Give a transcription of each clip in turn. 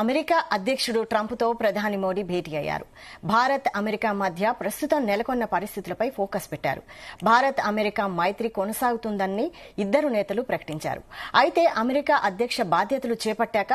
America అధ్యక్షుడు ట్రంప్తో ప్రధాని మోడీ భేటీ అయ్యారు. భారత్ అమెరికా మధ్య ప్రస్తుతం నెలకొన్న పరిస్థితులపై ఫోకస్ పెట్టారు. భారత్ అమెరికా మైత్రి కొనసాగుతుందని ఇద్దరు నేతలు ప్రకటించారు. అయితే అమెరికా అధ్యక్ష బాధ్యతలు చేపట్టాక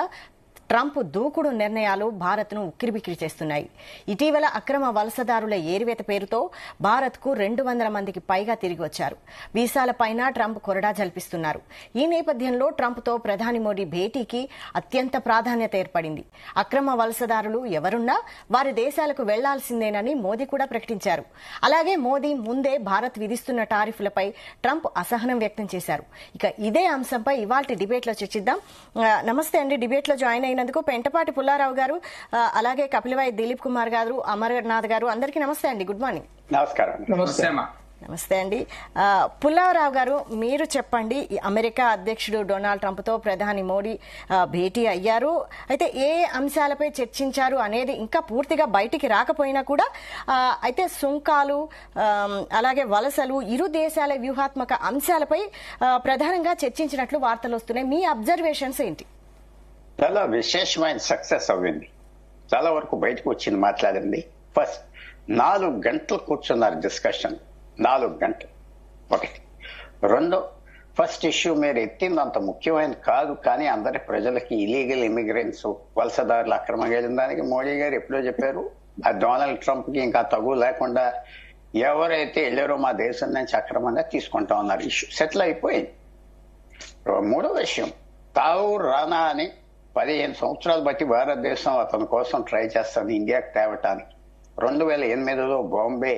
ట్రంప్ దూకుడు నిర్ణయాలు భారత్ను ఉక్కిరిబిక్కిరి చేస్తున్నాయి. ఇటీవల అక్రమ వలసదారుల ఏరివేత పేరుతో భారత్కు 200 మందికి పైగా తిరిగి వచ్చారు. వీసాలపైన ట్రంప్ కొరడా జల్పిస్తున్నారు. ఈ నేపథ్యంలో ట్రంప్తో ప్రధాని మోడీ భేటీకి అత్యంత ప్రాధాన్యత ఏర్పడింది. అక్రమ వలసదారులు ఎవరున్నా వారి దేశాలకు వెళ్లాల్సిందేనని మోదీ కూడా ప్రకటించారు. అలాగే మోదీ ముందే భారత్ విధిస్తున్న టారిఫ్లపై ట్రంప్ అసహనం వ్యక్తం చేశారు. ఇక ఇదే అంశంపై ఇవాల్టి డిబేట్లో చర్చిద్దాం. నమస్తే అండి. డిబేట్లో జాయిన్ అయినందుకు పెంటపాటి పుల్లారావు గారు, అలాగే కపిలవాయి దిలీప్ కుమార్ గారు, అమర్నాథ్ గారు, అందరికీ నమస్తే అండి. Good morning. నమస్కారం. నమస్తే అండి. పుల్లారావు గారు, మీరు చెప్పండి. అమెరికా అధ్యక్షుడు డొనాల్డ్ ట్రంప్తో ప్రధాని మోడీ భేటీ అయ్యారు. అయితే ఏ అంశాలపై చర్చించారు అనేది ఇంకా పూర్తిగా బయటికి రాకపోయినా కూడా అయితే సుంకాలు, అలాగే వలసలు, ఇరు దేశాల వ్యూహాత్మక అంశాలపై ప్రధానంగా చర్చించినట్లు వార్తలు వస్తున్నాయి. మీ అబ్జర్వేషన్స్ ఏంటి? చాలా విశేషమైన సక్సెస్ అవ్వింది. చాలా వరకు బయటకు వచ్చింది, మాట్లాడింది. ఫస్ట్ 4 గంటలు కూర్చున్నారు డిస్కషన్. 4 గంటలు. ఒకటి. రెండో, ఫస్ట్ ఇష్యూ మీరు ఎత్తింది అంత ముఖ్యమైన కాదు, కానీ అందరి ప్రజలకి ఇలీగల్ ఇమిగ్రెంట్స్, వలసదారులు అక్రమంగా వెళ్ళిన దానికి మోడీ గారు ఎప్పుడో చెప్పారు. ఆ డొనాల్డ్ ట్రంప్ కి ఇంకా తగు లేకుండా ఎవరైతే వెళ్ళారో మా దేశం నుంచి అక్రమంగా తీసుకుంటా ఉన్నారు. ఇష్యూ సెటిల్ అయిపోయింది. మూడో విషయం, తావు రానా అని 15 సంవత్సరాలు బట్టి భారతదేశం అతని కోసం ట్రై చేస్తుంది ఇండియాకి తేవటానికి. 2008లో బాంబే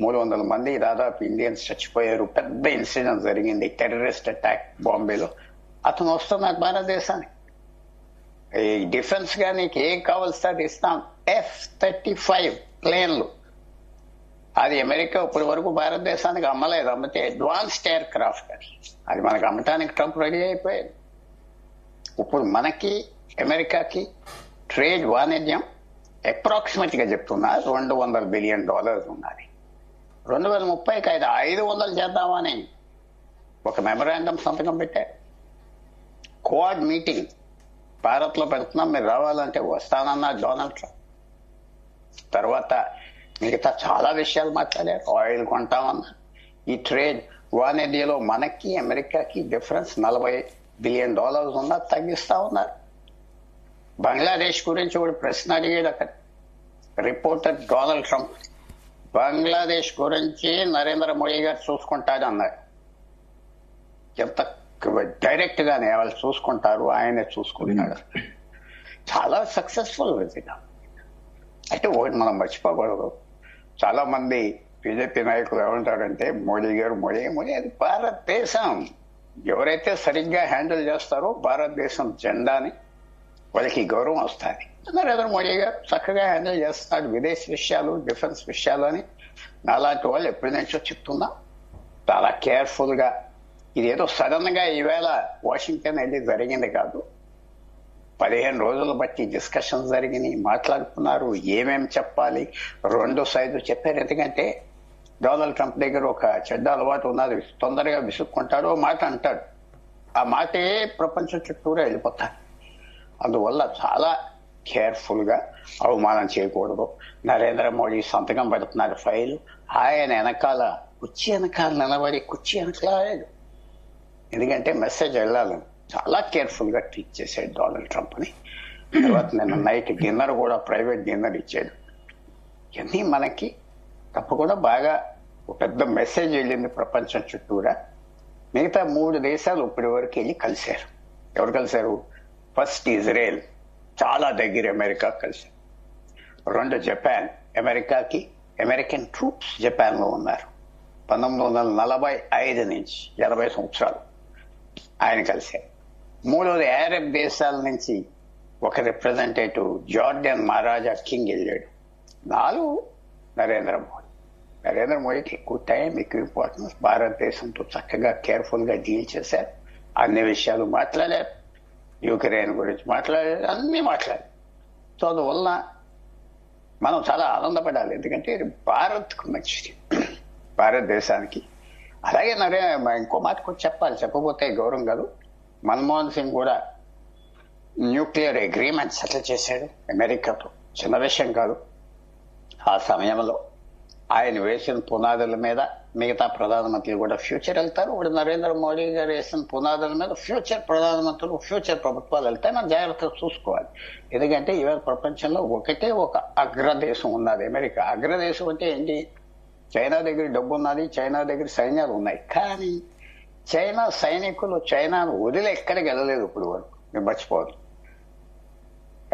300 మంది దాదాపు ఇండియన్స్ చచ్చిపోయారు. పెద్ద ఇన్సిడెంట్ జరిగింది, టెర్రరిస్ట్ అటాక్ బాంబేలో. అతను వస్తున్నాడు భారతదేశానికి. ఈ డిఫెన్స్ గా నీకు ఏం కావాల్సి అది ఇస్తాం. F-35 ప్లేన్లు. అది అమెరికా ఇప్పటి వరకు భారతదేశానికి అమ్మలేదు. అమ్మితే అడ్వాన్స్డ్ ఎయిర్ క్రాఫ్ట్ అది మనకు అమ్మటానికి ట్రంప్ రెడీ అయిపోయాడు. ఇప్పుడు మనకి అమెరికాకి ట్రేడ్ వాణిజ్యం అప్రాక్సిమేట్ గా చెప్తున్నా $200 బిలియన్ ఉన్నది. 2030కి 500 చేద్దామని ఒక మెమరాండం సంతకం పెట్టారు. క్వాడ్ మీటింగ్ భారత్ లో పెడుతున్నాం, మీరు రావాలంటే వస్తానన్నా డొనాల్డ్ ట్రంప్. తర్వాత మిగతా చాలా విషయాలు మాట్లాడారు. ఆయిల్ కొంటామన్నా. ఈ ట్రేడ్ వాణిజ్యంలో మనకి అమెరికాకి డిఫరెన్స్ $40 బిలియన్ ఉన్నా తగ్గిస్తా ఉన్నారు. బంగ్లాదేశ్ గురించి ఒక ప్రశ్న అడిగాడు అక్కడ రిపోర్టర్ డొనాల్డ్ ట్రంప్. బంగ్లాదేశ్ గురించి నరేంద్ర మోడీ గారు చూసుకుంటారు అన్నారు. ఎంత డైరెక్ట్ గానే వాళ్ళు చూసుకుంటారు, ఆయనే చూసుకుంటున్నాడు. చాలా సక్సెస్ఫుల్ విజిట్. అయితే ఒకటి మనం మర్చిపోకూడదు. చాలా మంది బీజేపీ నాయకులు ఏమంటారంటే మోడీ గారు మోడీ అది భారతదేశం. ఎవరైతే సరిగ్గా హ్యాండిల్ చేస్తారో భారతదేశం జెండాని వాళ్ళకి గౌరవం వస్తుంది. నరేంద్ర మోడీ గారు చక్కగా హ్యాండిల్ చేస్తున్నాడు విదేశీ విషయాలు, డిఫెన్స్ విషయాలు అని. నాలాంటి వాళ్ళు ఎప్పటి నుంచో చెప్తున్నా. చాలా కేర్ఫుల్ గా. ఇదేదో సడన్ గా ఈవేళ వాషింగ్టన్ వెళ్ళి జరిగింది కాదు. 15 రోజులు బట్టి డిస్కషన్ జరిగినాయి, మాట్లాడుకున్నారు. ఏమేం చెప్పాలి 2 సైడ్లు చెప్పారు. ఎందుకంటే డొనాల్డ్ ట్రంప్ దగ్గర ఒక చెడ్డ అలవాటు ఉన్నది. తొందరగా విసుక్కుంటాడు, మాట అంటాడు. ఆ మాటే ప్రపంచం చుట్టూరా వెళ్ళిపోతాడు. అందువల్ల చాలా కేర్ఫుల్ గా అవమానం చేయకూడదు. నరేంద్ర మోడీ సంతకం పెడుతున్నారు ఫైల్. ఆయన వెనకాల కుర్చీ వెనకాల నిలబడి కుర్చీ వెనకాల, ఎందుకంటే మెసేజ్ వెళ్ళాలని చాలా కేర్ఫుల్ గా ట్రీట్ చేశాడు డొనాల్డ్ ట్రంప్ అని. తర్వాత నిన్న నైట్ డిన్నర్ కూడా ప్రైవేట్ డిన్నర్ ఇచ్చాడు. ఇవన్నీ మనకి తప్పకుండా బాగా పెద్ద మెసేజ్ వెళ్ళింది ప్రపంచం చుట్టూరా. మిగతా 3 దేశాలు ఇప్పటి వరకు వెళ్ళి కలిశారు. ఎవరు కలిశారు? ఫస్ట్ ఇజ్రాయెల్, చాలా దగ్గర అమెరికా కలిశారు. 2 జపాన్, అమెరికాకి అమెరికన్ ట్రూప్స్ జపాన్ లో ఉన్నారు. 1945 నుంచి 80 సంవత్సరాలు ఆయన కలిశారు. 3వది అరబ్ దేశాల నుంచి ఒక రిప్రజెంటేటివ్ జార్డన్ మహారాజా కింగ్ వెళ్ళాడు. 4 నరేంద్ర మోడీకి ఎక్కువ టైం, ఎక్కువ ఇంపార్టెన్స్. భారతదేశంతో చక్కగా కేర్ఫుల్ గా డీల్ చేశారు. అన్ని విషయాలు మాట్లాడారు. యుక్రెయిన్ గురించి మాట్లాడారు, అన్ని మాట్లాడారు. సో అందువల్ల మనం చాలా ఆనందపడాలి. ఎందుకంటే భారత్కు మంచిది, భారతదేశానికి. అలాగే ఇంకో మాట కూడా చెప్పాలి, చెప్పబోతే గౌరవం కాదు. మన్మోహన్ సింగ్ కూడా న్యూక్లియర్ అగ్రిమెంట్ సెటిల్ చేశాడు అమెరికాతో. చిన్న విషయం కాదు. ఆ సమయంలో ఆయన వేసిన పునాదుల మీద మిగతా ప్రధానమంత్రులు కూడా ఫ్యూచర్ వెళ్తారు. ఇప్పుడు నరేంద్ర మోడీ గారు వేసిన పునాదుల మీద ఫ్యూచర్ ప్రధానమంత్రులు, ఫ్యూచర్ ప్రభుత్వాలు వెళ్తాయి. మనం జాగ్రత్తగా చూసుకోవాలి. ఎందుకంటే ఇవాళ ప్రపంచంలో ఒకటే ఒక అగ్రదేశం ఉన్నది, అమెరికా. అగ్రదేశం అంటే ఏంటి? చైనా దగ్గర డబ్బు ఉన్నది, చైనా దగ్గర సైన్యాలు ఉన్నాయి. కానీ చైనా సైనికులు చైనాను వదిలి ఎక్కడికి వెళ్ళలేదు ఇప్పుడు వరకు, మీరు మర్చిపోదు.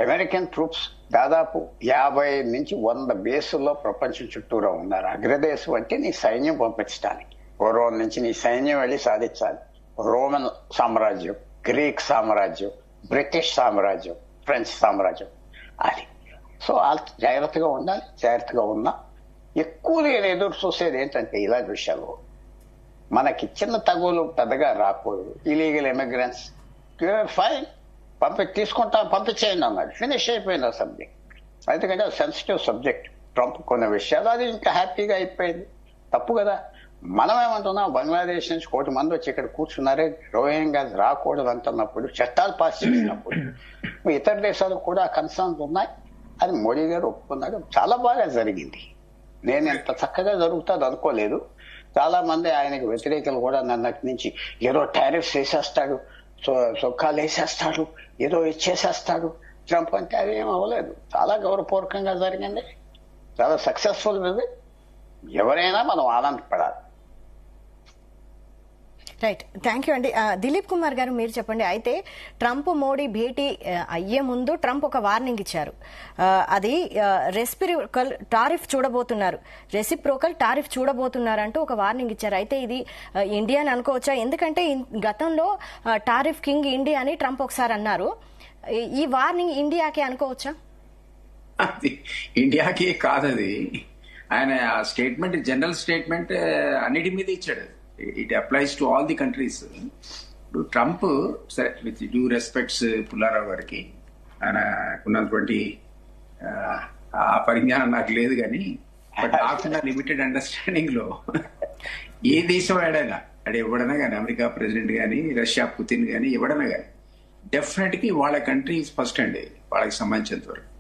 అమెరికన్ ట్రూప్స్ దాదాపు 50 నుంచి 100 బేసుల్లో ప్రపంచం చుట్టూరా ఉన్నారు. అగ్రదేశం అంటే నీ సైన్యం పంపించడానికి. పూర్వం నుంచి నీ సైన్యం వెళ్ళి సాధించాలి. రోమన్ సామ్రాజ్యం, గ్రీక్ సామ్రాజ్యం, బ్రిటిష్ సామ్రాజ్యం, ఫ్రెంచ్ సామ్రాజ్యం, అది. సో జాగ్రత్తగా ఉండాలి. జాగ్రత్తగా ఉన్నా ఎక్కువ నేను ఎదురు చూసేది ఏంటంటే ఇలాంటి విషయాలు మనకి చిన్న తగులు పెద్దగా రాకూడదు. ఇలీగల్ ఇమిగ్రెంట్స్ ఫైన్, తీసుకుంటాం, పంపించేయండి అన్నాడు. ఫినిష్ అయిపోయింది ఆ సబ్జెక్ట్. ఎందుకంటే సెన్సిటివ్ సబ్జెక్ట్. ట్రంప్ కొన్ని విషయాలు అది ఇంకా హ్యాపీగా అయిపోయింది. తప్పు కదా. మనం ఏమంటున్నాం, బంగ్లాదేశ్ నుంచి 1 కోటి మంది వచ్చి ఇక్కడ కూర్చున్నారే, రోహింగ్యా రాకూడదు అంటున్నప్పుడు, చట్టాలు పాస్ చేసినప్పుడు ఇతర దేశాలకు కూడా కన్సర్న్స్ ఉన్నాయి. అది మోడీ గారు ఒప్పుకున్నాడు. చాలా బాగా జరిగింది. నేను ఎంత చక్కగా జరుగుతుంది అనుకోలేదు. చాలా మంది ఆయనకు వ్యతిరేకులు కూడా నిన్నటి నుంచి ఏదో టారిఫ్స్ వేసేస్తాడు, సొక్కాలు వేసేస్తాడు, ఏదో ఇచ్చేసేస్తాడు ట్రంప్ అంటే అది ఏం అవ్వలేదు. చాలా గౌరవపూర్వకంగా జరిగింది. చాలా సక్సెస్ఫుల్ ఇది. ఎవరైనా మనం ఆనందపడాలి. రైట్, థ్యాంక్ యూ అండి. దిలీప్ కుమార్ గారు, మీరు చెప్పండి. అయితే ట్రంప్ మోడీ భేటీ అయ్యే ముందు ట్రంప్ ఒక వార్నింగ్ ఇచ్చారు. అది రెసిప్రోకల్ టారిఫ్ చూడబోతున్నారంటూ ఒక వార్నింగ్ ఇచ్చారు. అయితే ఇది ఇండియాని అనుకోవచ్చా? ఎందుకంటే గతంలో టారిఫ్ కింగ్ ఇండియా అని ట్రంప్ ఒకసారి అన్నారు. ఈ వార్నింగ్ ఇండియాకి అనుకోవచ్చా? అది ఇండియాకి కాదు. అది ఆయన స్టేట్మెంట్, జనరల్ స్టేట్మెంట్ అన్నిటి మీద ఇచ్చాడు. It applies to all the countries. ఇప్పుడు ట్రంప్, సరే విత్ డ్యూ రెస్పెక్ట్స్ పుల్లారావు గారికి, ఆయన ఉన్నటువంటి ఆ పరిజ్ఞానం నాకు లేదు, కానీ బట్ నాకున్న లిమిటెడ్ అండర్స్టాండింగ్ లో ఏ దేశం ఆడైనా ఎవడైనా కానీ, అమెరికా ప్రెసిడెంట్ కానీ, రష్యా పుతిన్ కానీ, ఎవడైనా కానీ డెఫినెట్ గా వాళ్ళ కంట్రీ ఫస్ట్ అండి. వాళ్ళకి సంబంధించినంత వరకు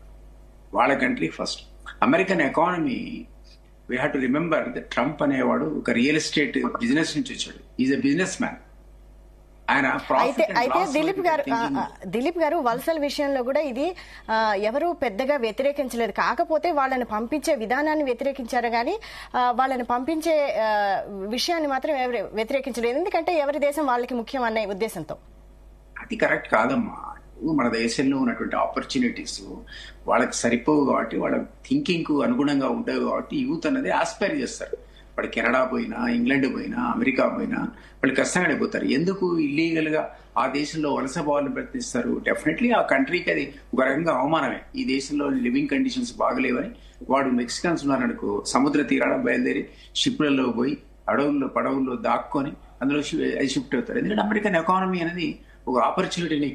వాళ్ళ country first. American economy, we have to remember the Trump అనేవాడు ఒక రియల్ ఎస్టేట్ బిజినెస్ నుంచి వచ్చాడు. Is a business man. ఆయన అయితే దిలీప్ గారు వలసల విషయంలో కూడా ఇది ఎవరు పెద్దగా వ్యతిరేకించలేదు. కాకపోతే వాళ్ళని పంపించే విధానాన్ని వ్యతిరేకించారు, కానీ వాళ్ళని పంపించే విషయాన్ని మాత్రం ఎవరు వ్యతిరేకించలేదు. ఎందుకంటే ఎవరి దేశం వాళ్ళకి ముఖ్యం అనే ఉద్దేశంతో. అది కరెక్ట్ కాదమ్మా. మన దేశంలో ఉన్నటువంటి ఆపర్చునిటీస్ వాళ్ళకి సరిపోవు కాబట్టి, వాళ్ళ థింకింగ్ కు అనుగుణంగా ఉండవు కాబట్టి యూత్ అనేది ఆస్పైర్ చేస్తారు. వాడు కెనడా పోయినా, ఇంగ్లాండ్ పోయినా, అమెరికా పోయినా వాళ్ళు కష్టంగానే పోతారు. ఎందుకు ఇల్లీగల్ గా ఆ దేశంలో వలస పోవాలని ప్రయత్నిస్తారు? డెఫినెట్లీ ఆ కంట్రీకి అది ఒక రకంగా అవమానమే. ఈ దేశంలో లివింగ్ కండిషన్స్ బాగలేవని వాడు మెక్సికన్స్ ఉన్నారనుకో, సముద్ర తీరాల బయలుదేరి షిప్లలో పోయి పడవుల్లో దాక్కొని అందులో షిఫ్ట్ అవుతారు. ఎందుకంటే అమెరికన్ ఎకానమీ అనేది ఒక ఆపర్చునిటీని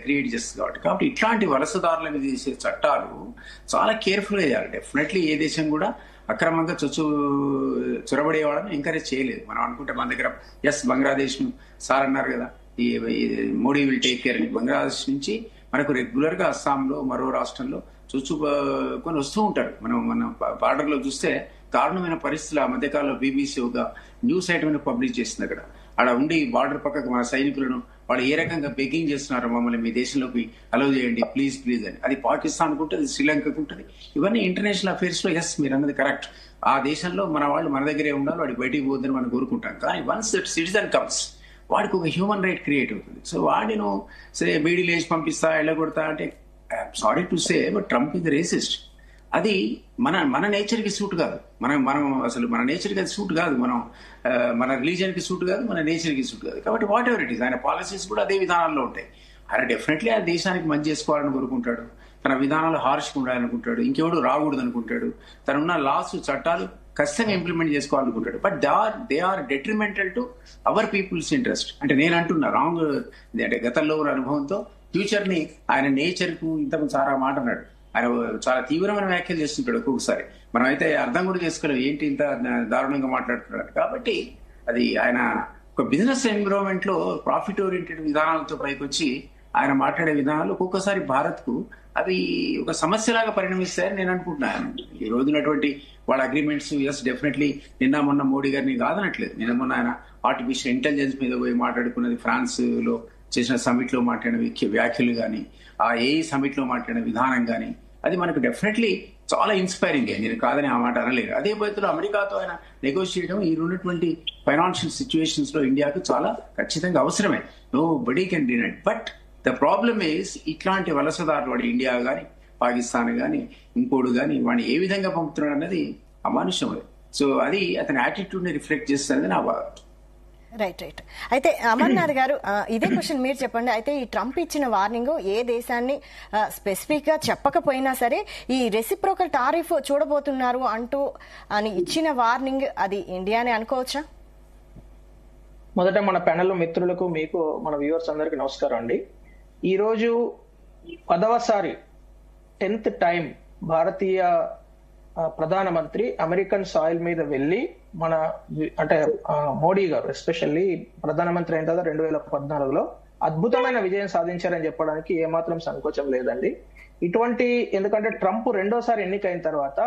క్రియేట్ చేస్తుంది కాబట్టి ఇట్లాంటి వలసదారుల మీద చేసే చట్టాలు చాలా కేర్ఫుల్ గా చేయాలి. డెఫినెట్లీ ఏ దేశం కూడా అక్రమంగా చొరబడే వాళ్ళని ఎంకరేజ్ చేయలేదు. మనం అనుకుంటే మన దగ్గర బంగ్లాదేశ్ ను సార్ అన్నారు కదా, ఈ మోడీ విల్ టేక్ కేర్ అని. బంగ్లాదేశ్ నుంచి మనకు రెగ్యులర్ గా అస్సాంలో మరో రాష్ట్రంలో కొని వస్తూ ఉంటారు. మన బార్డర్ లో చూస్తే దారుణమైన పరిస్థితులు. ఆ మధ్యకాలంలో బీబీసీ ఒక న్యూస్ ఐటమ్ పబ్లిష్ చేసింది. అక్కడ ఉండి బార్డర్ పక్కకు మన సైనికులను వాళ్ళు ఏ రకంగా బెగ్గింగ్ చేస్తున్నారు, మమ్మల్ని మీ దేశంలోకి అలౌ చేయండి ప్లీజ్ ప్లీజ్ అని. అది పాకిస్తాన్కు ఉంటుంది, శ్రీలంకకు ఉంటుంది. ఇవన్నీ ఇంటర్నేషనల్ అఫేర్స్ లో మీరు అన్నది కరెక్ట్. ఆ దేశంలో మన వాళ్ళు మన దగ్గరే ఉండాలి, వాడికి బయటికి పోద్దని మనం కోరుకుంటాం. కానీ వన్స్ దట్ సిటిజన్ కమ్స్, వాడికి ఒక హ్యూమన్ రైట్ క్రియేట్ అవుతుంది. సో వాడిను సరే బీడీలు వేసి పంపిస్తా, ఎళ్ళగొడతా అంటే, sorry to say but Trump is racist. అది మన నేచర్ కి సూట్ కాదు. మనం అసలు మన నేచర్ కి అది సూట్ కాదు. మన రిలీజియన్ కి సూట్ కాదు, మన నేచర్ కి సూట్ కాదు. కాబట్టి వాట్ ఎవర్ ఇట్ ఈస్, ఆయన పాలసీస్ కూడా అదే విధానాల్లో ఉంటాయి. ఆయన డెఫినెట్లీ ఆయన దేశానికి మంచి చేసుకోవాలని కోరుకుంటాడు. తన విధానాలు హార్ష్గా ఉండాలనుకుంటాడు. ఇంకెవడు రాకూడదు అనుకుంటాడు. తనున్న లాస్, చట్టాలు ఖచ్చితంగా ఇంప్లిమెంట్ చేసుకోవాలనుకుంటాడు. But they are detrimental to our people's interest. అంటే నేను అంటున్నా రాంగ్, అంటే గతంలో ఉన్న అనుభవంతో ఫ్యూచర్ ని, ఆయన నేచర్ కు ఇంతకు చాలా మాట అన్నాడు. ఆయన చాలా తీవ్రమైన వ్యాఖ్యలు చేస్తుంటాడు ఒక్కొక్కసారి. మనం అయితే అర్థం కూడా చేసుకోలేము ఏంటి ఇంత దారుణంగా మాట్లాడుతున్నాడు. కాబట్టి అది ఆయన ఒక బిజినెస్ ఎన్విరాన్మెంట్ లో ప్రాఫిట్ ఓరియంటెడ్ విధానాలతో పైకొచ్చి ఆయన మాట్లాడే విధానాలు ఒక్కొక్కసారి భారత్ కు అవి ఒక సమస్యలాగా పరిణమిస్తాయని నేను అనుకుంటున్నాను. ఈ రోజునటువంటి వాళ్ళ అగ్రిమెంట్స్ ఎస్ డెఫినెట్లీ నిన్న మొన్న మోడీ గారిని కాదనట్లేదు. నిన్న మొన్న ఆయన ఆర్టిఫిషియల్ ఇంటెలిజెన్స్ మీద పోయి మాట్లాడుకున్నది, ఫ్రాన్స్ లో చేసిన సమిట్ లో మాట్లాడిన వ్యాఖ్యలు కానీ, ఆ ఏఈ సమిట్ లో మాట్లాడిన విధానం కానీ, అది మనకు డెఫినెట్లీ చాలా ఇన్స్పైరింగ్. నేను కాదని ఆ మాట అనలేదు. అదే పద్ధతిలో అమెరికాతో ఆయన నెగోషియేట్ చేయడం ఈ ఉన్నటువంటి ఫైనాన్షియల్ సిచ్యువేషన్స్ లో ఇండియాకు చాలా ఖచ్చితంగా అవసరమే. Nobody can deny. But the problem is ఇట్లాంటి వలసదారులు వాడు ఇండియా కానీ పాకిస్తాన్ కానీ ఇంకోడు కానీ వాడిని ఏ విధంగా పంపుతున్నాడు అన్నది అమానుషం. సో అది అతని యాటిట్యూడ్ ని రిఫ్లెక్ట్ చేస్తారని నా బాధ. రైట్. అయితే అమర్నాథ్ గారు, ఇదే క్వశ్చన్ మీరు చెప్పండి. అయితే ఈ ట్రంప్ ఇచ్చిన వార్నింగ్ ఏ దేశాన్ని స్పెసిఫిక్ గా చెప్పకపోయినా సరే ఈ రెసిప్రోకల్ టారిఫ్ చూడబోతున్నారు అంటూ అని ఇచ్చిన వార్నింగ్ అది ఇండియానే అనుకోవచ్చా? మొదట మన ప్యానెల్లో మిత్రులకు, మీకు, మన వ్యూవర్స్ అందరికీ నమస్కారం అండి. ఈరోజు 10వసారి 10th టైం భారతీయ ప్రధానమంత్రి అమెరికన్ సాయిల్ మీద వెళ్ళి మన అంటే మోడీ గారు ఎస్పెషల్లీ ప్రధానమంత్రి అయిన తర్వాత 2014లో అద్భుతమైన విజయం సాధించారని చెప్పడానికి ఏమాత్రం సంకోచం లేదండి. ఎందుకంటే ట్రంప్ రెండోసారి ఎన్నికైన తర్వాత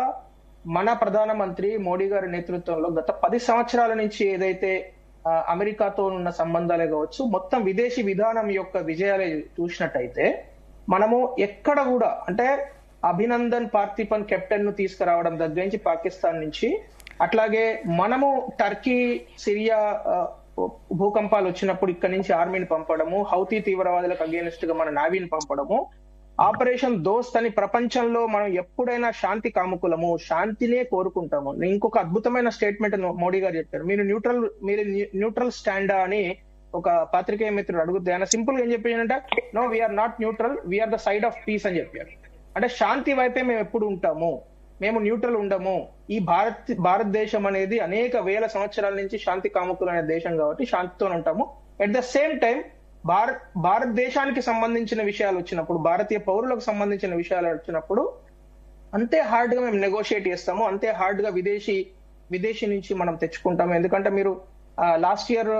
మన ప్రధానమంత్రి మోడీ గారి నేతృత్వంలో గత 10 సంవత్సరాల నుంచి ఏదైతే అమెరికాతో ఉన్న సంబంధాలే కావచ్చు, మొత్తం విదేశీ విధానం యొక్క విజయాలే చూసినట్టయితే మనము ఎక్కడ కూడా అంటే అభినందన్ పార్థిపన్ కెప్టెన్ ను తీసుకురావడం దగ్గర నుంచి పాకిస్తాన్ నుంచి, అట్లాగే మనము టర్కీ సిరియా భూకంపాలు వచ్చినప్పుడు ఇక్కడి నుంచి ఆర్మీని పంపడము, హౌతీ తీవ్రవాదులకు అగేనిస్ట్ గా మన నావీని పంపడము, ఆపరేషన్ దోస్త్ అని ప్రపంచంలో మనం ఎప్పుడైనా శాంతి కాముకులము, శాంతినే కోరుకుంటాము. ఇంకొక అద్భుతమైన స్టేట్మెంట్ మోడీ గారు చెప్పారు, మీరు న్యూట్రల్ స్టాండా అని ఒక పాత్రికేయ మిత్రుడు అడుగుతే ఆయన సింపుల్ గా ఏం చెప్పారంటే, no we're not neutral, we're the side of peace అని చెప్పారు. అంటే శాంతి వైపే మేము ఎప్పుడు ఉంటాము, మేము న్యూట్రల్ ఉండము. ఈ భారతదేశం అనేది అనేక వేల సంవత్సరాల నుంచి శాంతి కాముకులైన దేశం కాబట్టి శాంతితో ఉంటాము. ఎట్ ద సేమ్ టైం భారతదేశానికి సంబంధించిన విషయాలు వచ్చినప్పుడు, భారతీయ పౌరులకు సంబంధించిన విషయాలు వచ్చినప్పుడు అంతే హార్డ్ గా మేము నెగోషియేట్ చేస్తాము, అంతే హార్డ్ గా విదేశీ నుంచి మనం తెచ్చుకుంటాము. ఎందుకంటే మీరు లాస్ట్ ఇయర్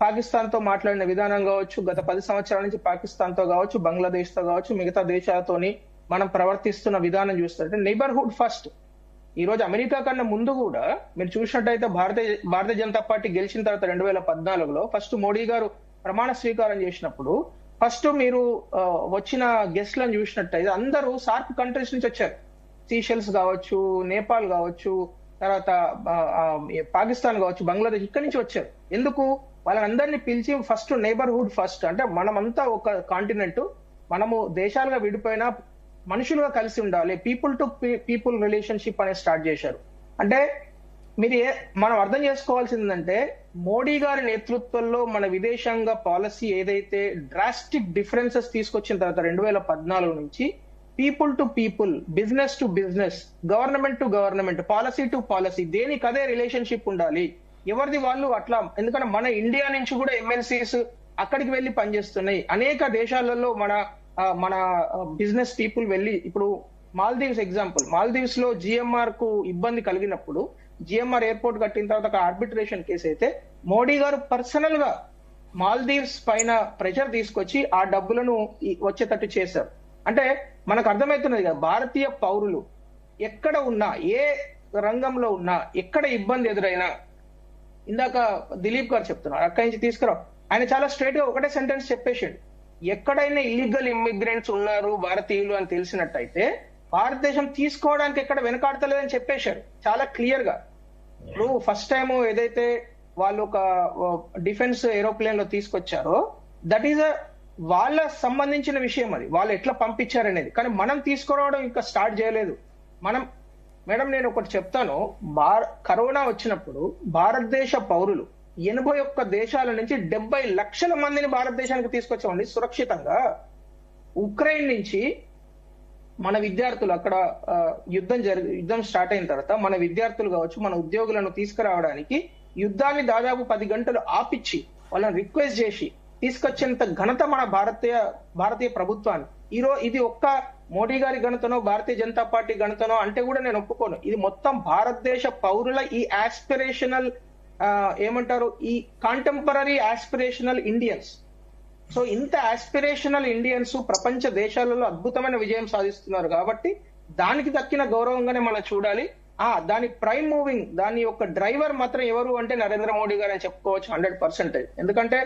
పాకిస్తాన్ తో మాట్లాడిన విధానం కావచ్చు, గత 10 సంవత్సరాల నుంచి పాకిస్తాన్ తో కావచ్చు, బంగ్లాదేశ్ తో కావచ్చు, మిగతా దేశాలతోని మనం ప్రవర్తిస్తున్న విధానం చూస్తుంటే నైబర్హుడ్ ఫస్ట్. ఈ రోజు అమెరికా కన్నా ముందు కూడా మీరు చూసినట్టయితే భారతీయ జనతా పార్టీ గెలిచిన తర్వాత 2014లో ఫస్ట్ మోడీ గారు ప్రమాణ స్వీకారం చేసినప్పుడు ఫస్ట్ మీరు వచ్చిన గెస్ట్లను చూసినట్టయితే అందరూ సార్క్ కంట్రీస్ నుంచి వచ్చారు. సీషెల్స్ కావచ్చు, నేపాల్ కావచ్చు, తర్వాత పాకిస్తాన్ కావచ్చు, బంగ్లాదేశ్ ఇక్కడి నుంచి వచ్చారు. ఎందుకు? వాళ్ళందరినీ పిలిచి ఫస్ట్ నైబర్హుడ్ ఫస్ట్, అంటే మనమంతా ఒక కాంటినెంట్, మనము దేశాలుగా విడిపోయినా మనుషులుగా కలిసి ఉండాలి, పీపుల్ టు పీపుల్ రిలేషన్షిప్ అనేది స్టార్ట్ చేశారు. అంటే మనం అర్థం చేసుకోవాల్సిందంటే మోడీ గారి నేతృత్వంలో మన విదేశాంగ పాలసీ ఏదైతే డ్రాస్టిక్ డిఫరెన్సెస్ తీసుకొచ్చిన తర్వాత 2014 నుంచి people to people, business to business, government to government, policy to policy, దేనికి అదే రిలేషన్షిప్ ఉండాలి, ఎవరిది వాళ్ళు అట్లా. ఎందుకంటే మన ఇండియా నుంచి కూడా ఎమ్మెల్సీస్ అక్కడికి వెళ్లి పనిచేస్తున్నాయి. అనేక దేశాలలో మన బిజినెస్ పీపుల్ వెళ్ళి, ఇప్పుడు మాల్దీవ్స్ ఎగ్జాంపుల్, మాల్దీవ్స్ లో జిఎంఆర్ కు ఇబ్బంది కలిగినప్పుడు జిఎంఆర్ ఎయిర్పోర్ట్ కట్టిన తర్వాత ఒక ఆర్బిట్రేషన్ కేసు అయితే మోడీ గారు పర్సనల్ గా మాల్దీవ్స్ పైన ప్రెషర్ తీసుకొచ్చి ఆ డబ్బులను వచ్చేటట్టు చేశారు. అంటే మనకు అర్థమవుతున్నది కదా, భారతీయ పౌరులు ఎక్కడ ఉన్నా, ఏ రంగంలో ఉన్నా, ఎక్కడ ఇబ్బంది ఎదురైనా, ఇందాక దిలీప్ గారు చెప్తున్నారు అక్కడి నుంచి తీసుకురా, ఆయన చాలా స్ట్రైట్ గా ఒకటే సెంటెన్స్ చెప్పేసాడు, ఎక్కడైనా ఇల్లీగల్ ఇమ్మిగ్రెంట్స్ ఉన్నారు భారతీయులు అని తెలిసినట్టయితే భారతదేశం తీసుకోవడానికి ఎక్కడ వెనకాడతలేదని చెప్పేశారు చాలా క్లియర్ గా. ఇప్పుడు ఫస్ట్ టైం ఏదైతే వాళ్ళు ఒక డిఫెన్స్ ఏరోప్లేన్ లో తీసుకొచ్చారో దట్ ఈస్ వాళ్ళ సంబంధించిన విషయం, అది వాళ్ళు ఎట్లా పంపించారనేది. కానీ మనం తీసుకురావడం ఇంకా స్టార్ట్ చేయలేదు. మేడం నేను ఒకటి చెప్తాను, కరోనా వచ్చినప్పుడు భారతదేశ పౌరులు 81 దేశాల నుంచి 70 లక్షల మందిని భారతదేశానికి తీసుకొచ్చామండి సురక్షితంగా. ఉక్రెయిన్ నుంచి మన విద్యార్థులు అక్కడ యుద్ధం స్టార్ట్ అయిన తర్వాత మన విద్యార్థులు కావచ్చు, మన ఉద్యోగులను తీసుకురావడానికి యుద్ధాన్ని దాదాపు 10 గంటలు ఆపిచ్చి వాళ్ళని రిక్వెస్ట్ చేసి తీసుకొచ్చేంత ఘనత మన భారతీయ ప్రభుత్వాన్ని. ఇది ఒక్క మోడీ గారి ఘనతనో భారతీయ జనతా పార్టీ ఘనతనో అంటే కూడా నేను ఒప్పుకోను. ఇది మొత్తం భారతదేశ పౌరుల ఈ ఆస్పిరేషనల్ ఏమంటారు, ఈ కాంటెంపరీ ఆస్పిరేషనల్ ఇండియన్స్ సో ఇంత ఆస్పిరేషనల్ ఇండియన్స్ ప్రపంచ దేశాలలో అద్భుతమైన విజయం సాధిస్తున్నారు కాబట్టి దానికి దక్కిన గౌరవంగానే మనం చూడాలి. దాని ప్రైమ్ మూవింగ్, దాని యొక్క డ్రైవర్ మాత్రం ఎవరు అంటే నరేంద్ర మోడీ గారు అని చెప్పుకోవచ్చు 100%. ఎందుకంటే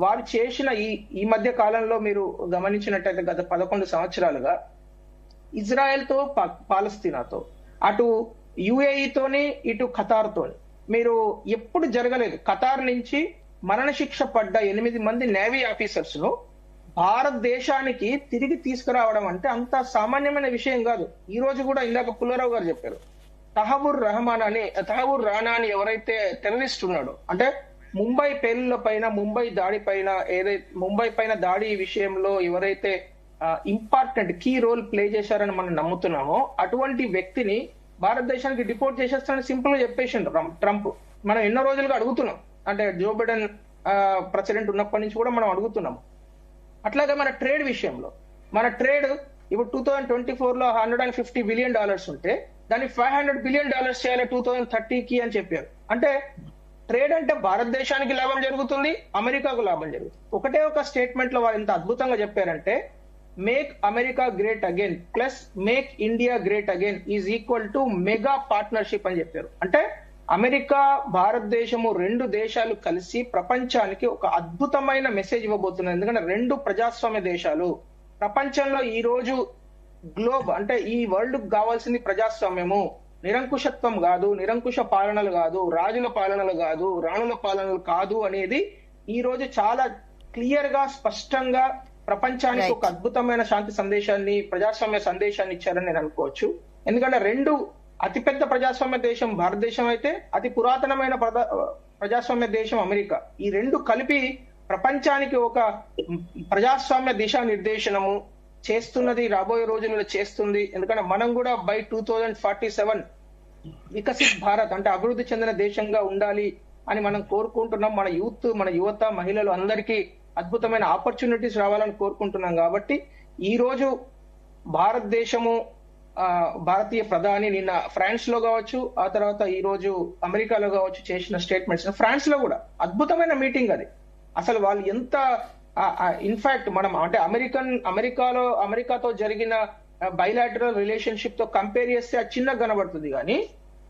వారు చేసిన ఈ మధ్య కాలంలో మీరు గమనించినట్టయితే గత 11 సంవత్సరాలుగా ఇజ్రాయెల్ తో పాలస్తీనాతో, అటు యుఏఈతోని, ఇటు ఖతార్ తోని మీరు ఎప్పుడు జరగలేదు. ఖతార్ నుంచి మరణశిక్ష పడ్డ 8 మంది నేవీ ఆఫీసర్స్ ను భారతదేశానికి తిరిగి తీసుకురావడం అంటే అంత సామాన్యమైన విషయం కాదు. ఈ రోజు కూడా ఇందాక పుల్లారావు గారు చెప్పారు, తహబూర్ రానా అని ఎవరైతే టెర్రరిస్ట్ ఉన్నాడో, అంటే ముంబై పేలుళ్ల పైన, ముంబై పైన దాడి విషయంలో ఎవరైతే ఇంపార్టెంట్ కీ రోల్ ప్లే చేశారని మనం నమ్ముతున్నామో అటువంటి వ్యక్తిని భారతదేశానికి డిపోర్ట్ చేసేస్తానని సింపుల్ గా చెప్పేసిండు ట్రంప్. మనం ఎన్నో రోజులుగా అడుగుతున్నాం, అంటే జో బైడెన్ ప్రెసిడెంట్ ఉన్నప్పటి నుంచి కూడా మనం అడుగుతున్నాం. అట్లాగే మన ట్రేడ్ విషయంలో, మన ట్రేడ్ ఇప్పుడు 2024 లో $150 బిలియన్ ఉంటే దాన్ని $500 బిలియన్ చేయాలి 2030కి అని చెప్పారు. అంటే ట్రేడ్ అంటే భారతదేశానికి లాభం జరుగుతుంది, అమెరికాకు లాభం జరుగుతుంది. ఒకటే ఒక స్టేట్మెంట్ లో వారు ఎంత అద్భుతంగా చెప్పారంటే, make America great again plus make India great again is equal to MEGA partnership అని చెప్పారు. అంటే అమెరికా, భారతదేశము 2 దేశాలు కలిసి ప్రపంచానికి ఒక అద్భుతమైన మెసేజ్ ఇవ్వబోతున్నారు. ఎందుకంటే 2 ప్రజాస్వామ్య దేశాలు. ప్రపంచంలో ఈ రోజు గ్లోబ్ అంటే ఈ వరల్డ్ కావాల్సింది ప్రజాస్వామ్యము, నిరంకుశత్వం కాదు, నిరంకుశ పాలనలు కాదు, రాజుల పాలనలు కాదు, రాణుల పాలనలు కాదు అనేది ఈ రోజు చాలా క్లియర్ గా, స్పష్టంగా ప్రపంచానికి ఒక అద్భుతమైన శాంతి సందేశాన్ని, ప్రజాస్వామ్య సందేశాన్ని ఇచ్చారని నేను అనుకోవచ్చు. ఎందుకంటే 2 అతిపెద్ద ప్రజాస్వామ్య దేశం భారతదేశం అయితే, అతి పురాతనమైన ప్రజాస్వామ్య దేశం అమెరికా. ఈ 2 కలిపి ప్రపంచానికి ఒక ప్రజాస్వామ్య దిశా నిర్దేశనము చేస్తున్నది, రాబోయే రోజుల్లో చేస్తుంది. ఎందుకంటే మనం కూడా బై 2047 వికసిత్ భారత్ అంటే అభివృద్ధి చెందిన దేశంగా ఉండాలి అని మనం కోరుకుంటున్నాం. మన యువత, మహిళలు అందరికీ అద్భుతమైన ఆపర్చునిటీస్ రావాలని కోరుకుంటున్నాం. కాబట్టి ఈ రోజు భారతదేశము, భారతీయ ప్రధాని నిన్న ఫ్రాన్స్ లో కావచ్చు, ఆ తర్వాత ఈ రోజు అమెరికాలో కావచ్చు చేసిన స్టేట్మెంట్స్, ఫ్రాన్స్ లో కూడా అద్భుతమైన మీటింగ్ అది. అసలు వాళ్ళు ఎంత ఇన్ఫాక్ట్ మనం అంటే అమెరికాతో జరిగిన బైలాటరల్ రిలేషన్షిప్ తో కంపేర్ చేస్తే అది చిన్నగా కనబడుతుంది. కానీ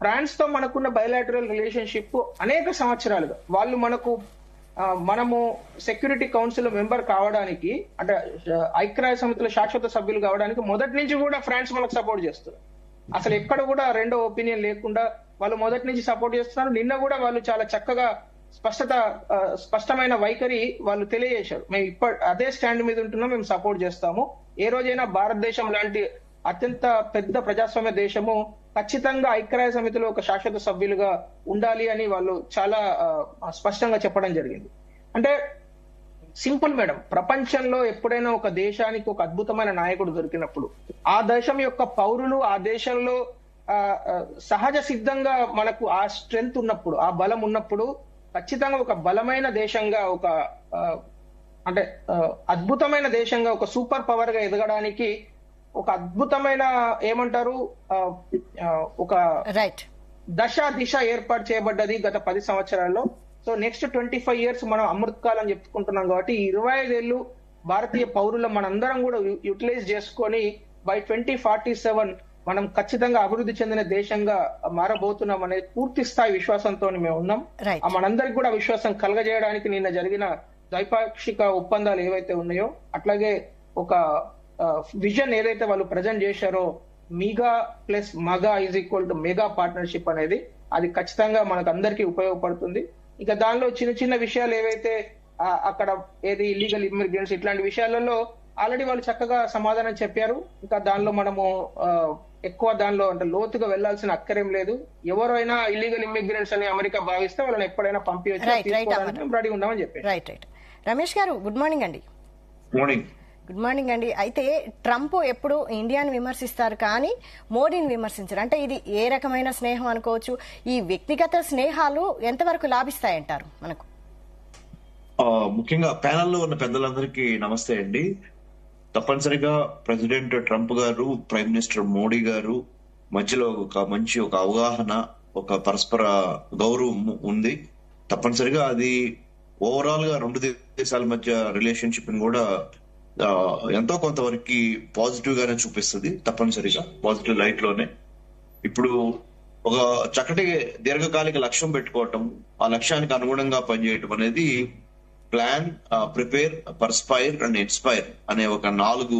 ఫ్రాన్స్ తో మనకున్న బైలాటరల్ రిలేషన్షిప్ అనేక సంవత్సరాలుగా మనము సెక్యూరిటీ కౌన్సిల్ మెంబర్ కావడానికి, అంటే ఐక్యరాజ్య సమితిలో శాశ్వత సభ్యులు కావడానికి మొదటి నుంచి కూడా ఫ్రాన్స్ మనకు సపోర్ట్ చేస్తారు. అసలు ఎక్కడ కూడా రెండో ఒపీనియన్ లేకుండా వాళ్ళు మొదటి నుంచి సపోర్ట్ చేస్తున్నారు. నిన్న కూడా వాళ్ళు చాలా చక్కగా స్పష్టమైన వైఖరి వాళ్ళు తెలియజేశారు. మేము అదే స్టాండ్ మీద ఉంటున్నాం, మేము సపోర్ట్ చేస్తాము. ఏ రోజైనా భారతదేశం లాంటి అత్యంత పెద్ద ప్రజాస్వామ్య దేశము ఖచ్చితంగా ఐక్యరాజ్య సమితిలో ఒక శాశ్వత సభ్యులుగా ఉండాలి అని వాళ్ళు చాలా స్పష్టంగా చెప్పడం జరిగింది. అంటే సింపుల్ మేడం, ప్రపంచంలో ఎప్పుడైనా ఒక దేశానికి ఒక అద్భుతమైన నాయకుడు దొరికినప్పుడు, ఆ దేశం యొక్క పౌరులు ఆ దేశంలో సహజ సిద్ధంగా మనకు ఆ స్ట్రెంగ్త్ ఉన్నప్పుడు, ఆ బలం ఉన్నప్పుడు ఖచ్చితంగా ఒక బలమైన దేశంగా, ఒక అంటే అద్భుతమైన దేశంగా, ఒక సూపర్ పవర్ గా ఎదగడానికి ఒక అద్భుతమైన ఏమంటారు ఒక దిశ ఏర్పాటు చేయబడ్డది గత 10 సంవత్సరాల్లో. సో నెక్స్ట్ 25 years మనం అమృత్ కాలం చెప్పుకుంటున్నాం కాబట్టి 25 ఏళ్ళు భారతీయ పౌరులు మనందరం కూడా యూటిలైజ్ చేసుకొని బై 2047 మనం ఖచ్చితంగా అభివృద్ధి చెందిన దేశంగా మారబోతున్నాం అనే పూర్తి స్థాయి విశ్వాసంతో మేము ఉన్నాం. మనందరికి కూడా విశ్వాసం కలగజేయడానికి నిన్న జరిగిన ద్వైపాక్షిక ఒప్పందాలు ఏవైతే ఉన్నాయో, అట్లాగే ఒక విజన్ ఏదైతే వాళ్ళు ప్రజెంట్ చేశారో, MIGA plus MAGA is equal to MEGA partnership అనేది, అది ఖచ్చితంగా మనకు అందరికీ ఉపయోగపడుతుంది. ఇక దానిలో చిన్న చిన్న విషయాలు ఏవైతే అక్కడ ఏది ఇల్లీగల్ ఇమిగ్రెంట్స్ ఇట్లాంటి విషయాలలో ఆల్రెడీ వాళ్ళు చక్కగా సమాధానం చెప్పారు. ఇంకా దానిలో మనము ఎక్కువ దానిలో అంటే లోతుగా వెళ్లాల్సిన అక్కరేం లేదు. ఎవరైనా ఇల్లీగల్ ఇమిగ్రెంట్స్ అని అమెరికా భావిస్తే వాళ్ళని ఎప్పుడైనా పంపించవచ్చు, రెడీ ఉన్నామని చెప్పారు. రైట్. రమేష్ గారు గుడ్ మార్నింగ్ అండి. గుడ్ మార్నింగ్ అండి. అయితే ట్రంప్ ఎప్పుడు ఇండియాని విమర్శిస్తారు కానీ మోడీని విమర్శించారు. అంటే ఇది ఏ రకమైన స్నేహం అనుకోవచ్చు? ఈ వ్యక్తిగత స్నేహాలు ఎంతవరకు లాభిస్తాయంటారు మనకు? ముఖ్యంగా ప్యానెల్లో ఉన్న పెద్దలందరికీ నమస్తే అండి. తప్పనిసరిగా ప్రెసిడెంట్ ట్రంప్ గారు, ప్రైమ్ మినిస్టర్ మోడీ గారు మధ్యలో ఒక మంచి అవగాహన, ఒక పరస్పర గౌరవం ఉంది. తప్పనిసరిగా అది ఓవరాల్ గా రెండు దేశాల మధ్య రిలేషన్షిప్ ని కూడా ఎంతో కొంతవరకు పాజిటివ్ గానే చూపిస్తుంది, తప్పనిసరిగా పాజిటివ్ లైట్ లోనే. ఇప్పుడు ఒక చక్కటి దీర్ఘకాలిక లక్ష్యం పెట్టుకోవటం, ఆ లక్ష్యానికి అనుగుణంగా పనిచేయటం అనేది plan, prepare, perspire and inspire అనే ఒక 4